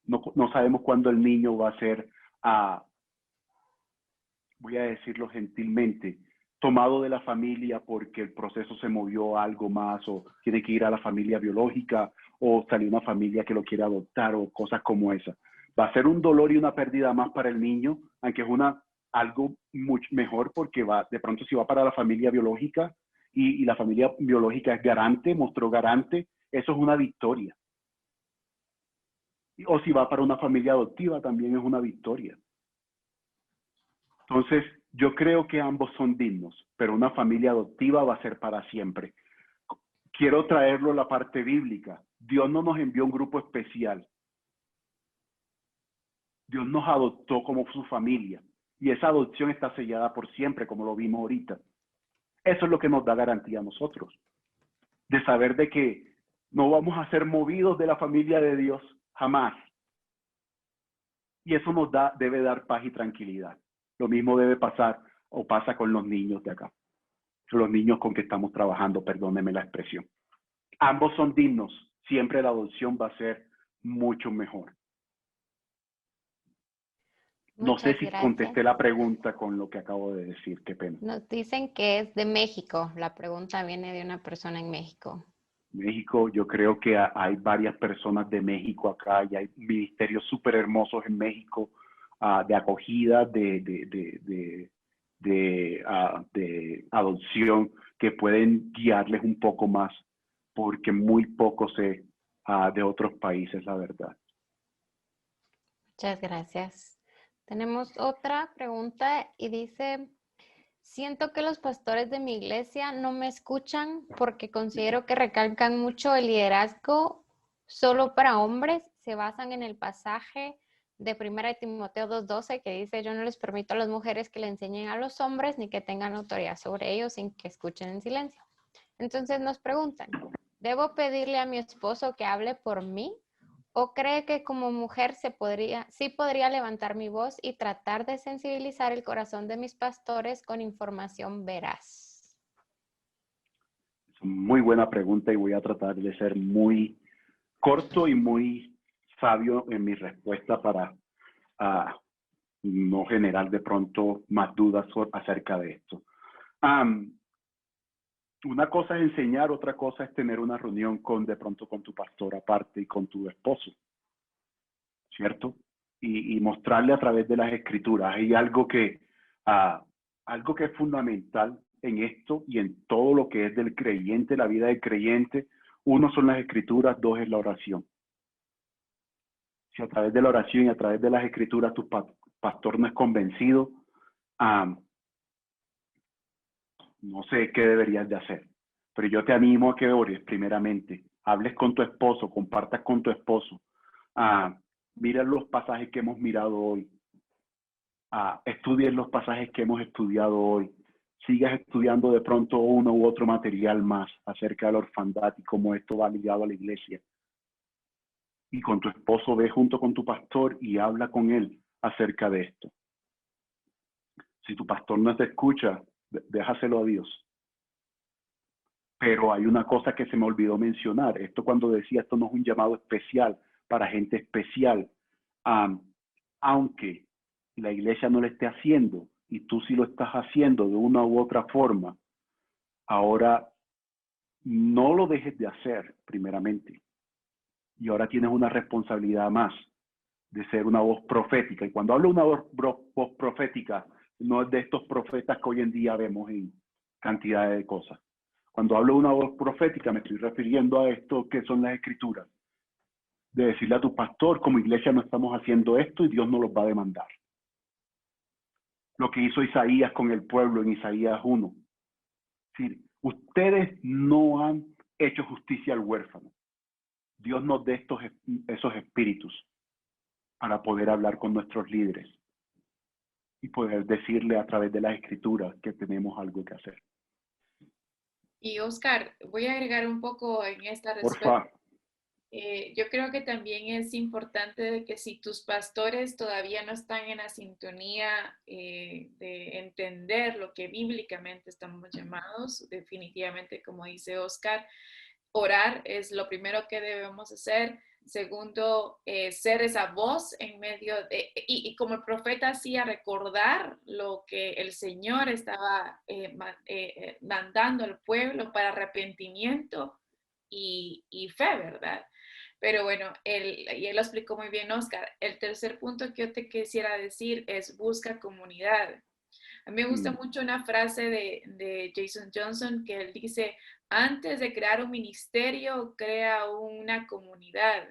No sabemos cuándo el niño va a ser, voy a decirlo gentilmente, tomado de la familia porque el proceso se movió a algo más, o tiene que ir a la familia biológica, o salió una familia que lo quiere adoptar, o cosas como esa. Va a ser un dolor y una pérdida más para el niño, aunque es algo mucho mejor, porque de pronto si va para la familia biológica y la familia biológica es garante, mostró garante, eso es una victoria. O si va para una familia adoptiva, también es una victoria. Entonces, yo creo que ambos son dignos, pero una familia adoptiva va a ser para siempre. Quiero traerlo a la parte bíblica. Dios no nos envió un grupo especial. Dios nos adoptó como su familia. Y esa adopción está sellada por siempre, como lo vimos ahorita. Eso es lo que nos da garantía a nosotros. De saber de que no vamos a ser movidos de la familia de Dios, jamás. Y eso debe dar paz y tranquilidad. Lo mismo debe pasar o pasa con los niños de acá. Los niños con que estamos trabajando, perdónenme la expresión. Ambos son dignos. Siempre la adopción va a ser mucho mejor. No sé si contesté la pregunta con lo que acabo de decir. Qué pena. Nos dicen que es de México. La pregunta viene de una persona en México. México, yo creo que hay varias personas de México acá y hay ministerios súper hermosos en México de acogida, de adopción, que pueden guiarles un poco más, porque muy poco sé de otros países, la verdad. Muchas gracias. Tenemos otra pregunta y dice, siento que los pastores de mi iglesia no me escuchan porque considero que recalcan mucho el liderazgo solo para hombres. Se basan en el pasaje de 1 Timoteo 2:12 que dice, yo no les permito a las mujeres que le enseñen a los hombres ni que tengan autoridad sobre ellos sin que escuchen en silencio. Entonces nos preguntan, ¿debo pedirle a mi esposo que hable por mí? ¿O cree que como mujer sí podría levantar mi voz y tratar de sensibilizar el corazón de mis pastores con información veraz? Es una muy buena pregunta y voy a tratar de ser muy corto y muy sabio en mi respuesta para no generar de pronto más dudas acerca de esto. Una cosa es enseñar, otra cosa es tener una reunión de pronto con tu pastor aparte y con tu esposo, ¿cierto? Y mostrarle a través de las escrituras. Hay algo que es fundamental en esto y en todo lo que es del creyente, la vida del creyente. Uno son las escrituras, dos es la oración. Si a través de la oración y a través de las escrituras tu pastor no es convencido, no sé qué deberías de hacer. Pero yo te animo a que ores primeramente. Hables con tu esposo, compartas con tu esposo. Mira los pasajes que hemos mirado hoy. Estudies los pasajes que hemos estudiado hoy. Sigas estudiando de pronto uno u otro material más acerca de la orfandad y cómo esto va ligado a la iglesia. Y con tu esposo ve junto con tu pastor y habla con él acerca de esto. Si tu pastor no te escucha, déjaselo a Dios. Pero hay una cosa que se me olvidó mencionar. Esto cuando decía, esto no es un llamado especial para gente especial. Aunque la iglesia no lo esté haciendo y tú sí lo estás haciendo de una u otra forma, ahora no lo dejes de hacer primeramente. Y ahora tienes una responsabilidad más de ser una voz profética. Y cuando hablo de una voz profética, no es de estos profetas que hoy en día vemos en cantidades de cosas. Cuando hablo de una voz profética, me estoy refiriendo a esto que son las escrituras. De decirle a tu pastor, como iglesia no estamos haciendo esto y Dios no los va a demandar. Lo que hizo Isaías con el pueblo en Isaías 1. Es decir, ustedes no han hecho justicia al huérfano. Dios nos dé esos espíritus para poder hablar con nuestros líderes y poder decirle a través de las escrituras que tenemos algo que hacer. Y Oscar, voy a agregar un poco en esta respuesta. Por favor. Yo creo que también es importante de que si tus pastores todavía no están en la sintonía de entender lo que bíblicamente estamos llamados, definitivamente, como dice Oscar, orar es lo primero que debemos hacer. Segundo, ser esa voz en medio de, y como el profeta hacía, recordar lo que el Señor estaba mandando al pueblo para arrepentimiento y fe, ¿verdad? Pero bueno, y él lo explicó muy bien, Oscar. El tercer punto que yo te quisiera decir es busca comunidad. A mí me gusta mucho una frase de Jason Johnson que él dice, antes de crear un ministerio, crea una comunidad,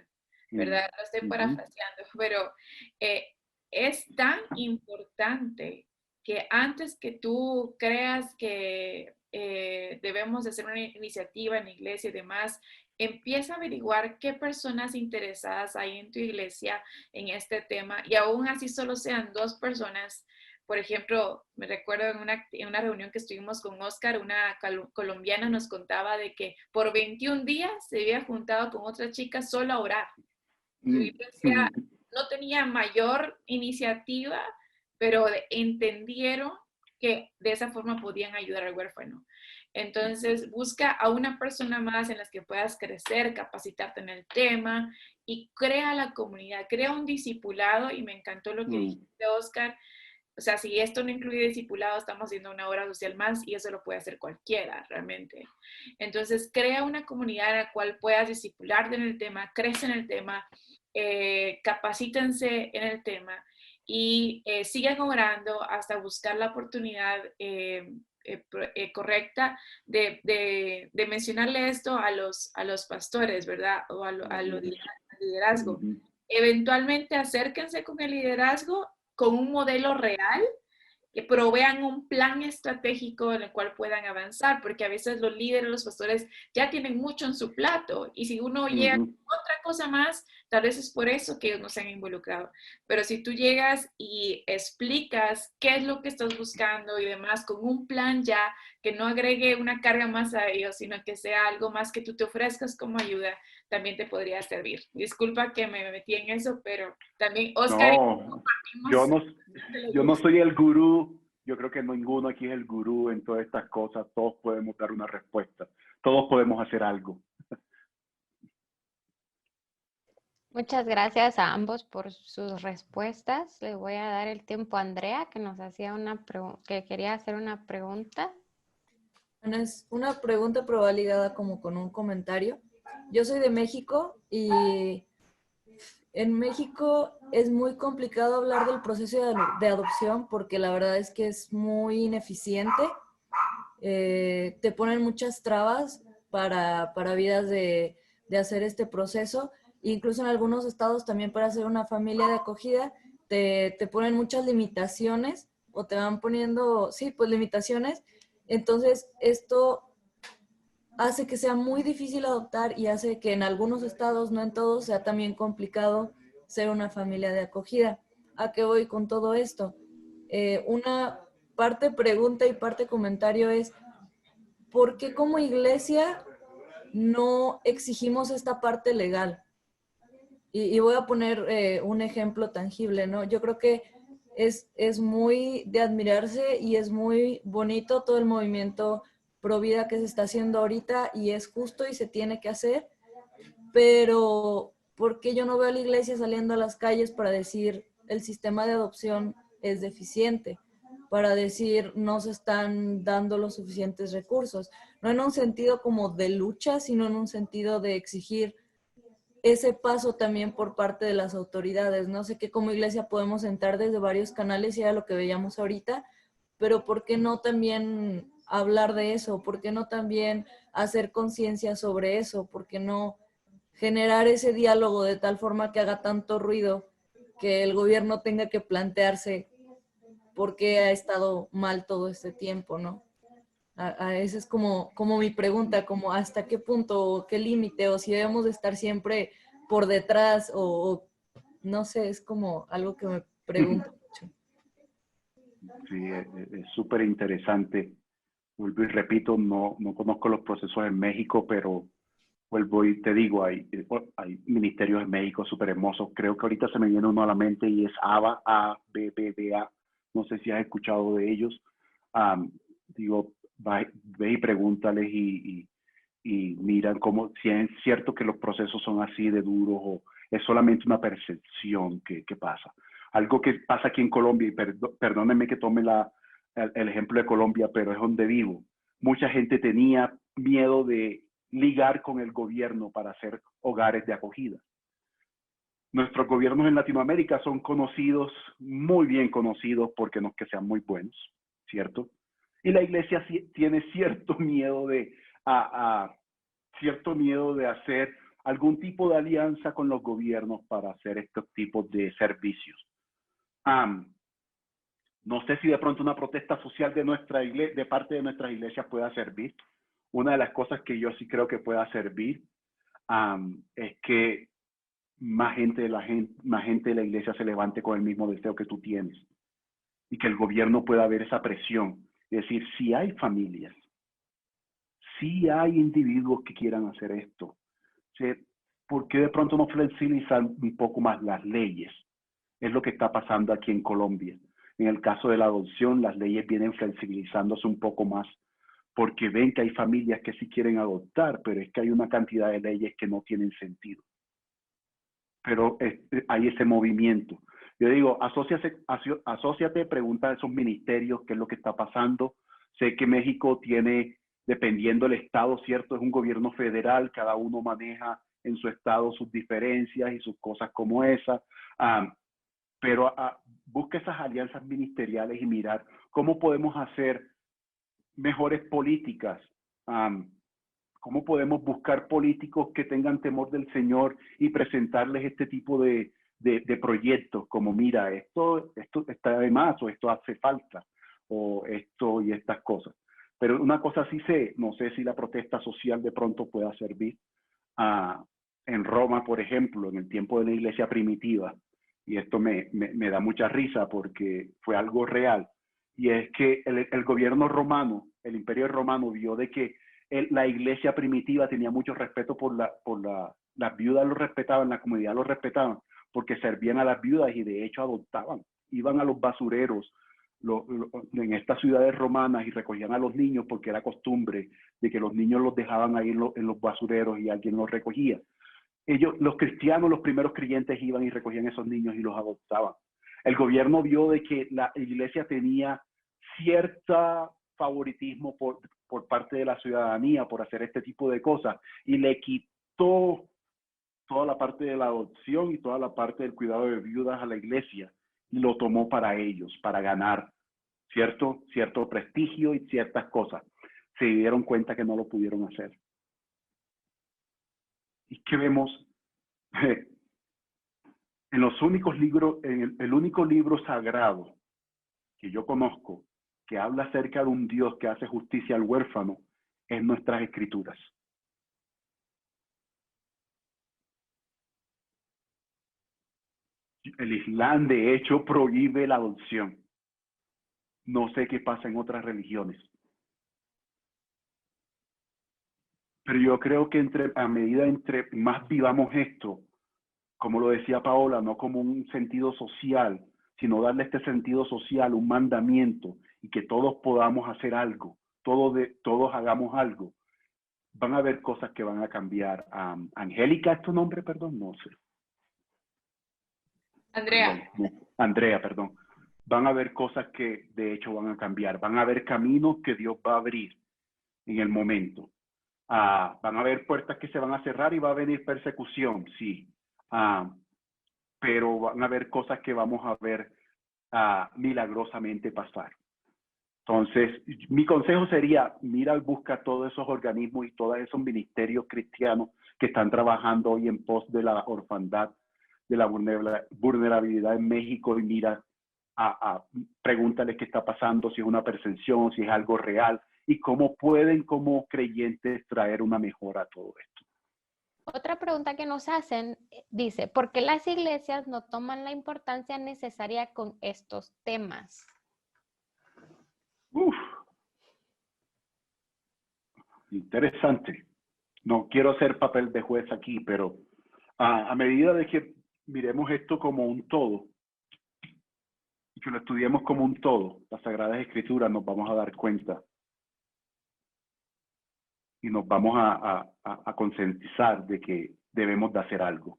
¿verdad? Lo estoy parafraseando, pero es tan importante que antes que tú creas que debemos de hacer una iniciativa en la iglesia y demás, empieza a averiguar qué personas interesadas hay en tu iglesia en este tema y aún así solo sean 2 personas. Por ejemplo, me recuerdo en una reunión que estuvimos con Oscar, una colombiana nos contaba de que por 21 días se había juntado con otra chica solo a orar. Su iglesia no tenía mayor iniciativa, pero entendieron que de esa forma podían ayudar al huérfano. Entonces, busca a una persona más en las que puedas crecer, capacitarte en el tema y crea la comunidad, crea un discipulado. Y me encantó lo que dijiste, Oscar. O sea, si esto no incluye discipulado, estamos haciendo una obra social más y eso lo puede hacer cualquiera realmente. Entonces, crea una comunidad en la cual puedas discipularte en el tema, crece en el tema, capacítense en el tema y sigan orando hasta buscar la oportunidad correcta de mencionarle esto a los pastores, ¿verdad? O al liderazgo. Eventualmente acérquense con el liderazgo con un modelo real, que provean un plan estratégico en el cual puedan avanzar, porque a veces los líderes, los pastores ya tienen mucho en su plato y si uno llega con otra cosa más, tal vez es por eso que ellos no se han involucrado. Pero si tú llegas y explicas qué es lo que estás buscando y demás con un plan ya que no agregue una carga más a ellos, sino que sea algo más que tú te ofrezcas como ayuda, también te podría servir. Disculpa que me metí en eso, pero también Oscar No, yo no soy el gurú. Yo creo que ninguno aquí es el gurú en todas estas cosas. Todos podemos dar una respuesta. Todos podemos hacer algo. Muchas gracias a ambos por sus respuestas. Le voy a dar el tiempo a Andrea, que nos hacía que quería hacer una pregunta. Bueno, es una pregunta pero va ligada como con un comentario. Yo soy de México y en México es muy complicado hablar del proceso de adopción porque la verdad es que es muy ineficiente. Te ponen muchas trabas para vidas de hacer este proceso. Incluso en algunos estados también para hacer una familia de acogida te ponen muchas limitaciones o te van poniendo, sí, pues limitaciones. Entonces esto hace que sea muy difícil adoptar y hace que en algunos estados, no en todos, sea también complicado ser una familia de acogida. ¿A qué voy con todo esto? Una parte pregunta y parte comentario es, ¿por qué como iglesia no exigimos esta parte legal? Y voy a poner un ejemplo tangible, ¿no? Yo creo que es muy de admirarse y es muy bonito todo el movimiento pro vida que se está haciendo ahorita y es justo y se tiene que hacer, pero ¿por qué yo no veo a la iglesia saliendo a las calles para decir el sistema de adopción es deficiente? Para decir no se están dando los suficientes recursos, no en un sentido como de lucha, sino en un sentido de exigir ese paso también por parte de las autoridades. No sé qué como iglesia podemos entrar desde varios canales y era lo que veíamos ahorita, pero ¿por qué no también hablar de eso? ¿Por qué no también hacer conciencia sobre eso? ¿Por qué no generar ese diálogo de tal forma que haga tanto ruido que el gobierno tenga que plantearse por qué ha estado mal todo este tiempo, ¿no? Esa es como mi pregunta, como hasta qué punto, qué límite, o si debemos de estar siempre por detrás, o no sé, es como algo que me pregunto mucho. Sí, es súper interesante. Vuelvo y repito, no conozco los procesos en México, pero vuelvo y te digo, hay ministerios en México súper hermosos. Creo que ahorita se me viene uno a la mente y es ABA, A-B-B-B-A. No sé si has escuchado de ellos. Digo, ve y pregúntales y miran cómo, si es cierto que los procesos son así de duros o es solamente una percepción que pasa. Algo que pasa aquí en Colombia, y perdónenme que tome el ejemplo de Colombia, pero es donde vivo. Mucha gente tenía miedo de ligar con el gobierno para hacer hogares de acogida. Nuestros gobiernos en Latinoamérica son conocidos, muy bien conocidos, porque no es que sean muy buenos, ¿cierto? Y la iglesia tiene cierto miedo cierto miedo de hacer algún tipo de alianza con los gobiernos para hacer estos tipos de servicios. No sé si de pronto una protesta social de parte de nuestras iglesias pueda servir. Una de las cosas que yo sí creo que pueda servir es que más gente de la iglesia se levante con el mismo deseo que tú tienes y que el gobierno pueda ver esa presión. Es decir, si hay familias, si hay individuos que quieran hacer esto, ¿por qué de pronto no flexibilizar un poco más las leyes? Es lo que está pasando aquí en Colombia. En el caso de la adopción, las leyes vienen flexibilizándose un poco más porque ven que hay familias que sí quieren adoptar, pero es que hay una cantidad de leyes que no tienen sentido. Pero hay ese movimiento. Yo digo, asóciate, pregunta a esos ministerios qué es lo que está pasando. Sé que México tiene, dependiendo del estado, ¿cierto? Es un gobierno federal, cada uno maneja en su estado sus diferencias y sus cosas como esa. Pero busca esas alianzas ministeriales y mirar cómo podemos hacer mejores políticas. ¿Cómo podemos buscar políticos que tengan temor del Señor y presentarles este tipo de de proyectos como, mira, esto está de más, o esto hace falta, o esto y estas cosas. Pero una cosa sí sé, no sé si la protesta social de pronto pueda servir. En Roma, por ejemplo, en el tiempo de la iglesia primitiva, y esto me da mucha risa porque fue algo real, y es que el gobierno romano, el imperio romano, vio de que la iglesia primitiva tenía mucho respeto por las viudas, lo respetaban, la comunidad lo respetaban, porque servían a las viudas y de hecho adoptaban, iban a los basureros en estas ciudades romanas y recogían a los niños porque era costumbre de que los niños los dejaban ahí en los basureros y alguien los recogía. Los cristianos, los primeros creyentes, iban y recogían esos niños y los adoptaban. El gobierno vio de que la iglesia tenía cierto favoritismo por parte de la ciudadanía por hacer este tipo de cosas y le quitó toda la parte de la adopción y toda la parte del cuidado de viudas a la iglesia y lo tomó para ellos, para ganar cierto prestigio y ciertas cosas. Se dieron cuenta que no lo pudieron hacer. ¿Y qué vemos? En los únicos libros, en el único libro sagrado que yo conozco que habla acerca de un Dios que hace justicia al huérfano es nuestras escrituras. El Islam, de hecho, prohíbe la adopción. No sé qué pasa en otras religiones. Pero yo creo que a medida entre más vivamos esto, como lo decía Paola, no como un sentido social, sino darle este sentido social, un mandamiento, y que todos podamos hacer algo, todos hagamos algo, van a haber cosas que van a cambiar. Angélica, ¿es tu nombre? Perdón, no sé. Andrea. Perdón. Andrea, perdón. Van a haber cosas que de hecho van a cambiar. Van a haber caminos que Dios va a abrir en el momento. Van a haber puertas que se van a cerrar y va a venir persecución, sí. Pero van a haber cosas que vamos a ver milagrosamente pasar. Entonces, mi consejo sería, mira y busca todos esos organismos y todos esos ministerios cristianos que están trabajando hoy en pos de la orfandad, de la vulnerabilidad en México, y mira, pregúntales qué está pasando, si es una percepción, si es algo real, y cómo pueden como creyentes traer una mejora a todo esto. Otra pregunta que nos hacen dice, ¿por qué las iglesias no toman la importancia necesaria con estos temas? Interesante. No quiero hacer papel de juez aquí, pero a medida de que miremos esto como un todo y que lo estudiemos como un todo, las Sagradas Escrituras, nos vamos a dar cuenta y nos vamos a concientizar de que debemos de hacer algo.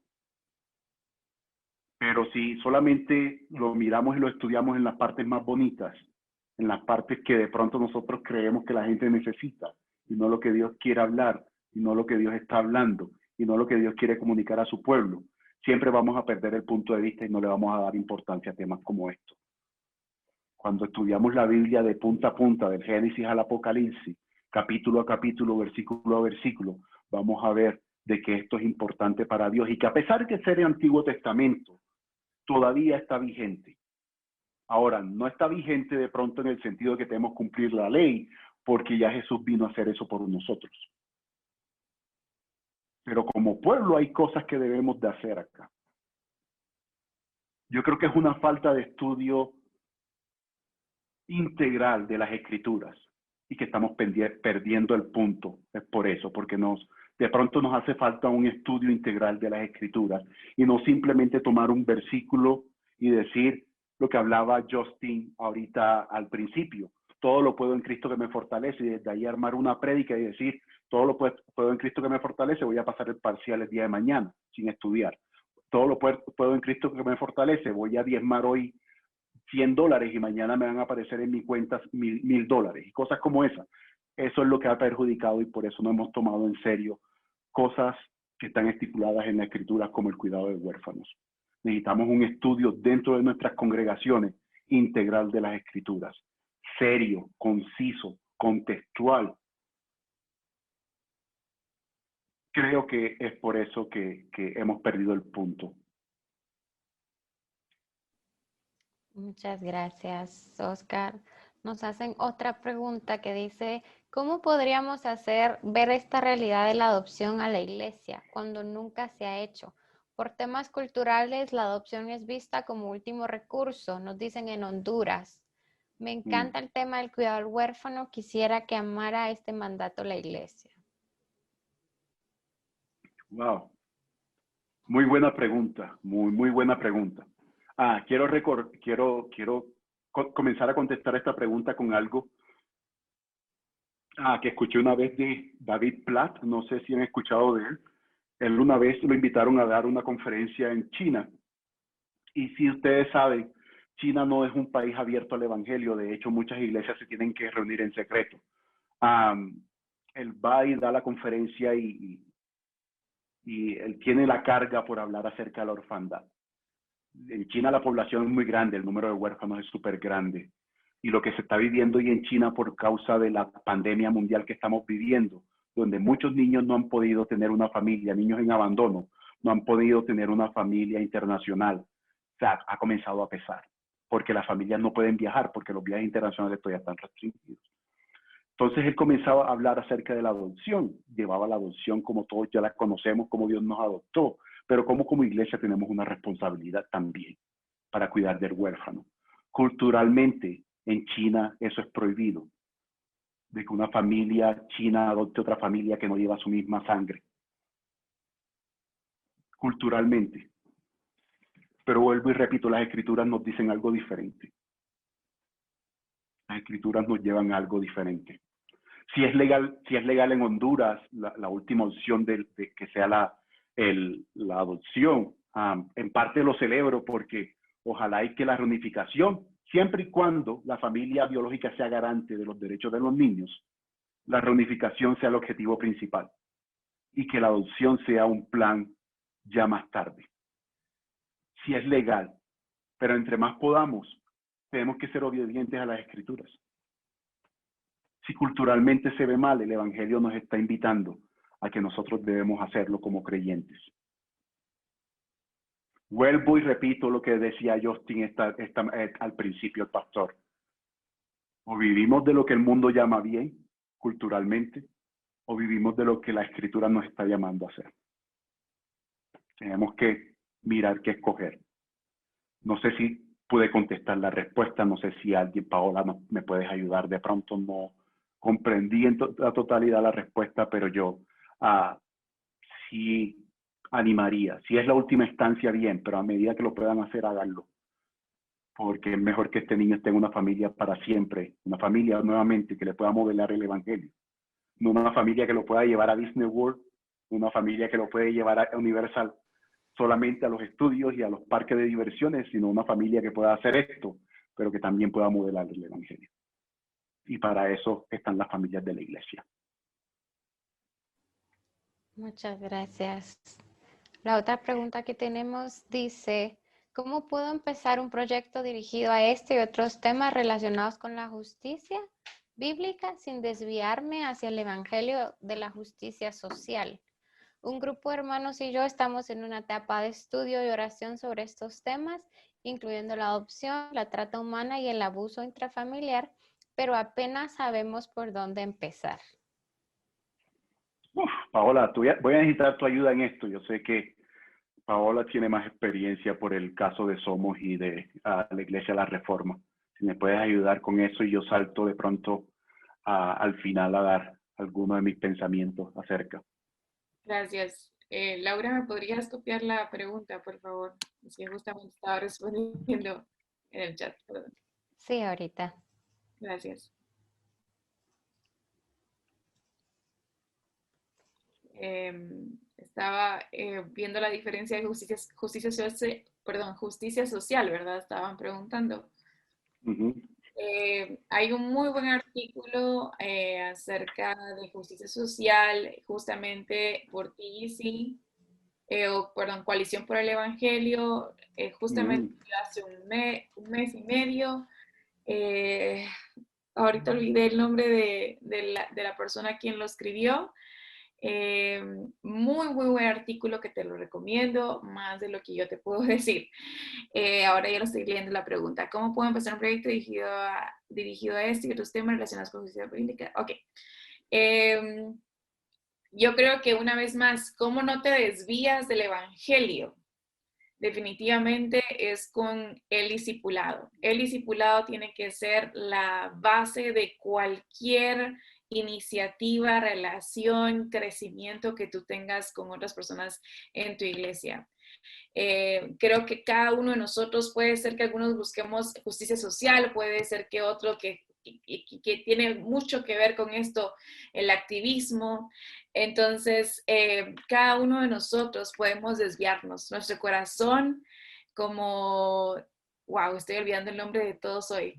Pero si solamente lo miramos y lo estudiamos en las partes más bonitas, en las partes que de pronto nosotros creemos que la gente necesita, y no lo que Dios quiere hablar, y no lo que Dios está hablando, y no lo que Dios quiere comunicar a su pueblo, siempre vamos a perder el punto de vista y no le vamos a dar importancia a temas como estos. Cuando estudiamos la Biblia de punta a punta, del Génesis al Apocalipsis, capítulo a capítulo, versículo a versículo, vamos a ver de que esto es importante para Dios y que a pesar de ser el Antiguo Testamento, todavía está vigente. Ahora, no está vigente de pronto en el sentido de que tenemos que cumplir la ley, porque ya Jesús vino a hacer eso por nosotros. Pero como pueblo hay cosas que debemos de hacer acá. Yo creo que es una falta de estudio integral de las Escrituras y que estamos perdiendo el punto. Es por eso, porque de pronto nos hace falta un estudio integral de las Escrituras y no simplemente tomar un versículo y decir lo que hablaba Justin ahorita al principio. Todo lo puedo en Cristo que me fortalece, y desde ahí armar una prédica y decir, todo lo puedo en Cristo que me fortalece, voy a pasar el parcial el día de mañana sin estudiar. Todo lo puedo en Cristo que me fortalece, voy a diezmar hoy $100 y mañana me van a aparecer en mi cuenta $1,000 y cosas como esas. Eso es lo que ha perjudicado y por eso no hemos tomado en serio cosas que están estipuladas en la Escritura como el cuidado de huérfanos. Necesitamos un estudio dentro de nuestras congregaciones integral de las Escrituras, serio, conciso, contextual. Creo que es por eso que hemos perdido el punto. Muchas gracias, Oscar. Nos hacen otra pregunta que dice, ¿cómo podríamos ver esta realidad de la adopción a la iglesia cuando nunca se ha hecho? Por temas culturales, la adopción es vista como último recurso, nos dicen en Honduras. Me encanta el tema del cuidado al huérfano, quisiera que amara este mandato la iglesia. Wow, muy buena pregunta, muy buena pregunta. Quiero comenzar a contestar esta pregunta con algo que escuché una vez de David Platt, no sé si han escuchado de él. Él una vez lo invitaron a dar una conferencia en China. Y si ustedes saben, China no es un país abierto al evangelio. De hecho, muchas iglesias se tienen que reunir en secreto. Él va y da la conferencia y él tiene la carga por hablar acerca de la orfandad. En China la población es muy grande, el número de huérfanos es súper grande. Y lo que se está viviendo hoy en China por causa de la pandemia mundial que estamos viviendo, donde muchos niños no han podido tener una familia, niños en abandono, no han podido tener una familia internacional. O sea, ha comenzado a pesar, porque las familias no pueden viajar, porque los viajes internacionales todavía están restringidos. Entonces él comenzaba a hablar acerca de la adopción, llevaba la adopción como todos ya la conocemos, como Dios nos adoptó, pero como iglesia tenemos una responsabilidad también para cuidar del huérfano. Culturalmente, en China eso es prohibido, de que una familia china adopte otra familia que no lleva su misma sangre. Culturalmente. Pero vuelvo y repito, las escrituras nos dicen algo diferente. Las escrituras nos llevan a algo diferente. Si es legal en Honduras, la última opción de que sea la adopción, en parte lo celebro porque ojalá y que la reunificación, siempre y cuando la familia biológica sea garante de los derechos de los niños, la reunificación sea el objetivo principal y que la adopción sea un plan ya más tarde. Si es legal, pero entre más podamos, tenemos que ser obedientes a las escrituras. Si culturalmente se ve mal, el Evangelio nos está invitando a que nosotros debemos hacerlo como creyentes. Vuelvo y repito lo que decía Justin al principio, el pastor. O vivimos de lo que el mundo llama bien, culturalmente, o vivimos de lo que la Escritura nos está llamando a hacer. Tenemos que mirar qué escoger. No sé si pude contestar la respuesta, no sé si alguien, Paola, me puedes ayudar. De pronto no comprendí en la totalidad la respuesta, pero yo sí animaría. Si es la última instancia, bien, pero a medida que lo puedan hacer, háganlo. Porque es mejor que este niño esté en una familia para siempre, una familia nuevamente que le pueda modelar el evangelio. No una familia que lo pueda llevar a Disney World, una familia que lo puede llevar a Universal solamente a los estudios y a los parques de diversiones, sino una familia que pueda hacer esto, pero que también pueda modelar el evangelio. Y para eso están las familias de la iglesia. Muchas gracias. La otra pregunta que tenemos dice, ¿cómo puedo empezar un proyecto dirigido a este y otros temas relacionados con la justicia bíblica sin desviarme hacia el evangelio de la justicia social? Un grupo de hermanos y yo estamos en una etapa de estudio y oración sobre estos temas, incluyendo la adopción, la trata humana y el abuso intrafamiliar, pero apenas sabemos por dónde empezar. Paola, voy a necesitar tu ayuda en esto. Yo sé que Paola tiene más experiencia por el caso de Somos y de la Iglesia de la Reforma. Si me puedes ayudar con eso y yo salto de pronto al final a dar algunos de mis pensamientos acerca. Gracias. Laura, ¿me podrías copiar la pregunta, por favor? Si justamente estaba respondiendo en el chat. Perdón. Sí, ahorita. Gracias. Estaba viendo la diferencia de justicia social, ¿verdad? Estaban preguntando. Hay un muy buen artículo acerca de justicia social, justamente por TGC, Coalición por el Evangelio, justamente hace un mes y medio. Ahorita olvidé el nombre de la persona quien lo escribió. Muy, muy buen artículo que te lo recomiendo, más de lo que yo te puedo decir. Ahora ya lo estoy leyendo la pregunta. ¿Cómo puedo empezar un proyecto dirigido a este y otros temas relacionados con justicia política? Ok. Yo creo que una vez más, ¿cómo no te desvías del evangelio? Definitivamente es con el discipulado. El discipulado tiene que ser la base de cualquier iniciativa, relación, crecimiento que tú tengas con otras personas en tu iglesia. Creo que cada uno de nosotros puede ser que algunos busquemos justicia social, puede ser que otro que tiene mucho que ver con esto, el activismo. Entonces, cada uno de nosotros podemos desviarnos. Nuestro corazón, como, wow, estoy olvidando el nombre de todos hoy.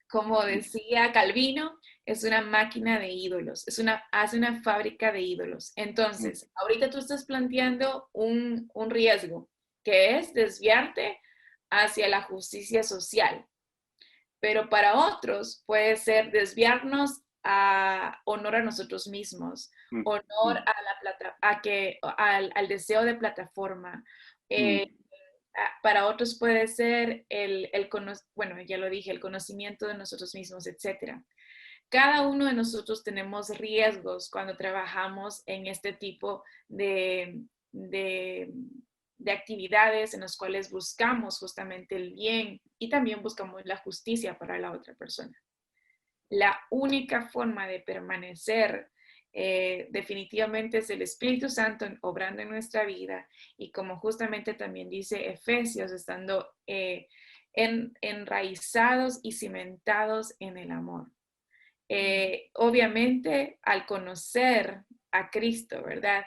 Como decía Calvino, es una máquina de ídolos, hace una fábrica de ídolos. Entonces, ahorita tú estás planteando un riesgo, que es desviarte hacia la justicia social. Pero para otros puede ser desviarnos a honor a nosotros mismos, honor al deseo de plataforma. Para otros puede ser bueno, ya lo dije, el conocimiento de nosotros mismos, etc. Cada uno de nosotros tenemos riesgos cuando trabajamos en este tipo de actividades en las cuales buscamos justamente el bien y también buscamos la justicia para la otra persona. La única forma de permanecer definitivamente es el Espíritu Santo obrando en nuestra vida y como justamente también dice Efesios, estando enraizados y cimentados en el amor. Obviamente al conocer a Cristo, ¿verdad?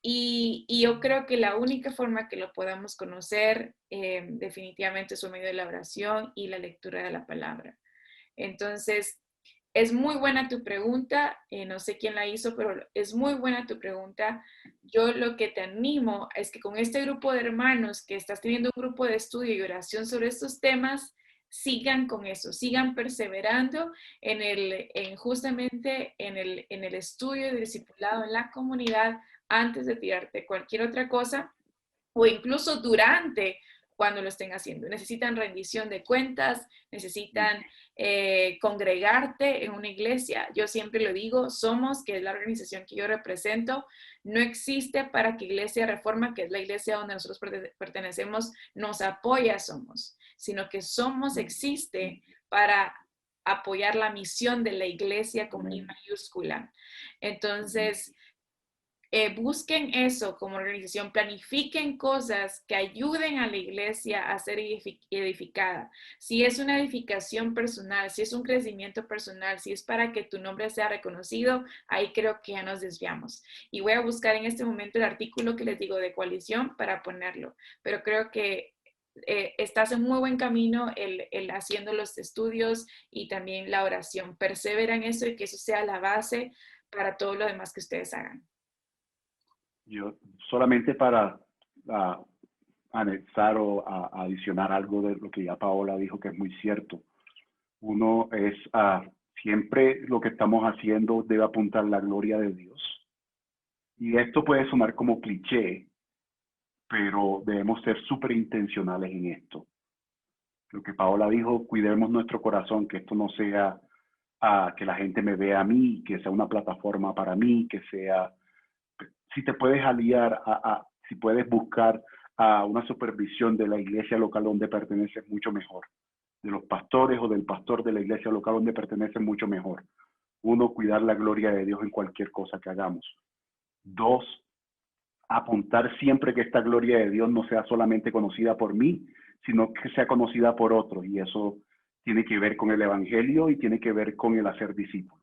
Y yo creo que la única forma que lo podamos conocer definitivamente es por medio de la oración y la lectura de la palabra. Entonces, es muy buena tu pregunta, no sé quién la hizo, pero es muy buena tu pregunta. Yo lo que te animo es que con este grupo de hermanos que estás teniendo un grupo de estudio y oración sobre estos temas, sigan con eso, sigan perseverando justamente en el estudio y discipulado en la comunidad antes de tirarte cualquier otra cosa o incluso durante cuando lo estén haciendo. Necesitan rendición de cuentas, necesitan congregarte en una iglesia. Yo siempre lo digo, Somos, que es la organización que yo represento, no existe para que Iglesia Reforma, que es la iglesia donde nosotros pertenecemos, nos apoya Somos, sino que Somos existe para apoyar la misión de la iglesia con I mayúscula. Entonces, busquen eso como organización, planifiquen cosas que ayuden a la iglesia a ser edificada. Si es una edificación personal, si es un crecimiento personal, si es para que tu nombre sea reconocido, ahí creo que ya nos desviamos. Y voy a buscar en este momento el artículo que les digo de coalición para ponerlo, pero creo que estás en muy buen camino el haciendo los estudios y también la oración. Persevera en eso y que eso sea la base para todo lo demás que ustedes hagan. Yo solamente para anexar o adicionar algo de lo que ya Paola dijo, que es muy cierto. Uno es, siempre lo que estamos haciendo debe apuntar la gloria de Dios. Y esto puede sonar como cliché, pero debemos ser súper intencionales en esto. Lo que Paola dijo, cuidemos nuestro corazón, que esto no sea que la gente me vea a mí, que sea una plataforma para mí, que sea... Si te puedes aliar, si puedes buscar a una supervisión de la iglesia local donde perteneces, mucho mejor. De los pastores o del pastor de la iglesia local donde perteneces, mucho mejor. Uno, cuidar la gloria de Dios en cualquier cosa que hagamos. Dos, apuntar siempre que esta gloria de Dios no sea solamente conocida por mí, sino que sea conocida por otros. Y eso tiene que ver con el evangelio y tiene que ver con el hacer discípulos.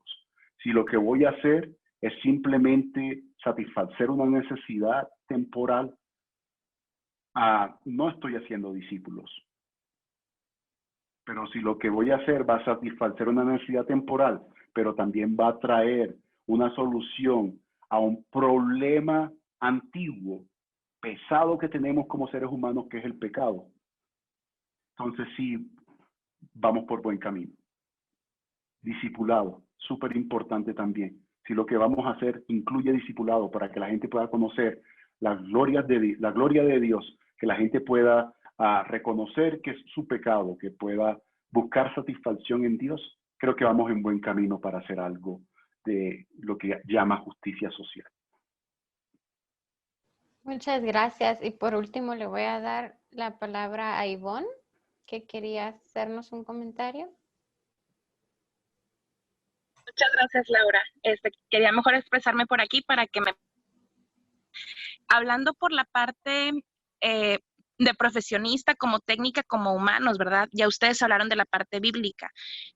Si lo que voy a hacer es simplemente satisfacer una necesidad temporal, no estoy haciendo discípulos. Pero si lo que voy a hacer va a satisfacer una necesidad temporal, pero también va a traer una solución a un problema antiguo, pesado que tenemos como seres humanos, que es el pecado, entonces sí, vamos por buen camino. Discipulado, súper importante también. si lo que vamos a hacer incluye discipulado para que la gente pueda conocer la gloria de Dios, que la gente pueda reconocer que es su pecado, que pueda buscar satisfacción en Dios, creo que vamos en buen camino para hacer algo de lo que llama justicia social. Muchas gracias. Y por último le voy a dar la palabra a Ivonne, que quería hacernos un comentario. Muchas gracias, Laura. Quería mejor expresarme por aquí para que hablando por la parte de profesionista, como técnica, como humanos, ¿verdad? Ya ustedes hablaron de la parte bíblica.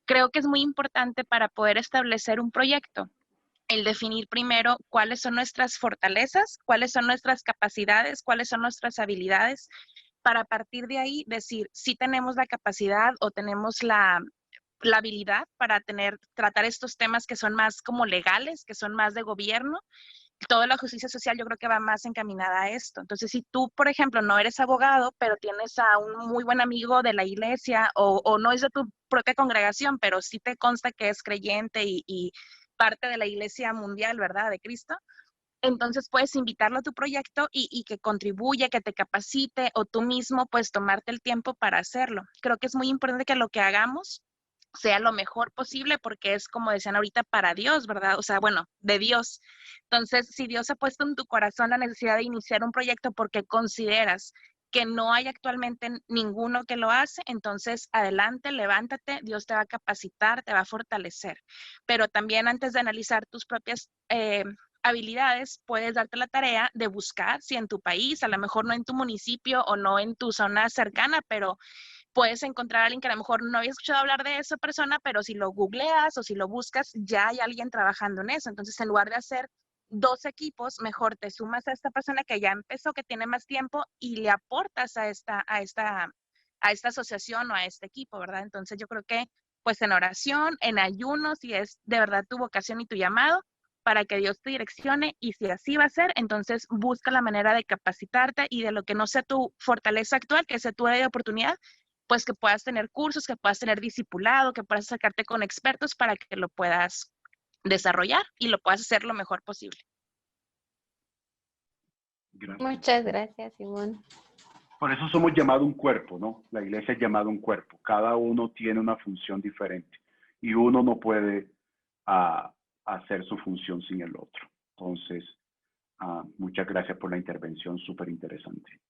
Creo que es muy importante para poder establecer un proyecto, el definir primero cuáles son nuestras fortalezas, cuáles son nuestras capacidades, cuáles son nuestras habilidades, para partir de ahí decir si tenemos la capacidad o tenemos la habilidad para tratar estos temas que son más como legales, que son más de gobierno. Toda la justicia social yo creo que va más encaminada a esto. Entonces, si tú, por ejemplo, no eres abogado, pero tienes a un muy buen amigo de la iglesia o no es de tu propia congregación, pero sí te consta que es creyente y parte de la iglesia mundial, ¿verdad?, de Cristo, entonces puedes invitarlo a tu proyecto y que contribuya, que te capacite o tú mismo pues tomarte el tiempo para hacerlo. Creo que es muy importante que lo que hagamos sea lo mejor posible porque es, como decían ahorita, para Dios, ¿verdad? O sea, bueno, de Dios. Entonces, si Dios ha puesto en tu corazón la necesidad de iniciar un proyecto porque consideras que no hay actualmente ninguno que lo hace, entonces adelante, levántate, Dios te va a capacitar, te va a fortalecer. Pero también antes de analizar tus propias habilidades, puedes darte la tarea de buscar si en tu país, a lo mejor no en tu municipio o no en tu zona cercana, pero puedes encontrar a alguien que a lo mejor no había escuchado hablar de esa persona, pero si lo googleas o si lo buscas, ya hay alguien trabajando en eso. Entonces, en lugar de hacer 2 equipos, mejor te sumas a esta persona que ya empezó, que tiene más tiempo y le aportas a esta asociación o a este equipo, ¿verdad? Entonces, yo creo que pues en oración, en ayuno, si es de verdad tu vocación y tu llamado, para que Dios te direccione, y si así va a ser, entonces busca la manera de capacitarte y de lo que no sea tu fortaleza actual, que sea tu área de oportunidad, pues que puedas tener cursos, que puedas tener discipulado, que puedas sacarte con expertos para que lo puedas desarrollar y lo puedas hacer lo mejor posible. Gracias. Muchas gracias, Ivonne. Por eso somos llamados un cuerpo, ¿no? La iglesia es llamada un cuerpo. Cada uno tiene una función diferente y uno no puede hacer su función sin el otro. Entonces, muchas gracias por la intervención, súper interesante.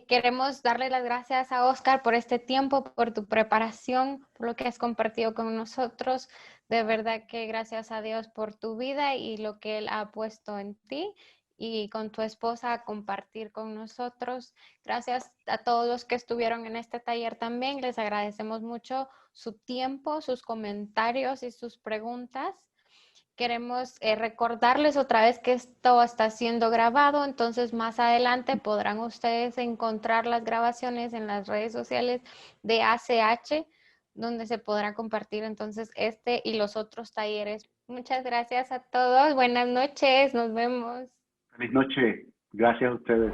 Queremos darle las gracias a Oscar por este tiempo, por tu preparación, por lo que has compartido con nosotros. De verdad que gracias a Dios por tu vida y lo que Él ha puesto en ti y con tu esposa a compartir con nosotros. Gracias a todos los que estuvieron en este taller también. Les agradecemos mucho su tiempo, sus comentarios y sus preguntas. Queremos recordarles otra vez que esto está siendo grabado, entonces más adelante podrán ustedes encontrar las grabaciones en las redes sociales de ACH, donde se podrá compartir entonces este y los otros talleres. Muchas gracias a todos. Buenas noches. Nos vemos. Feliz noche. Gracias a ustedes.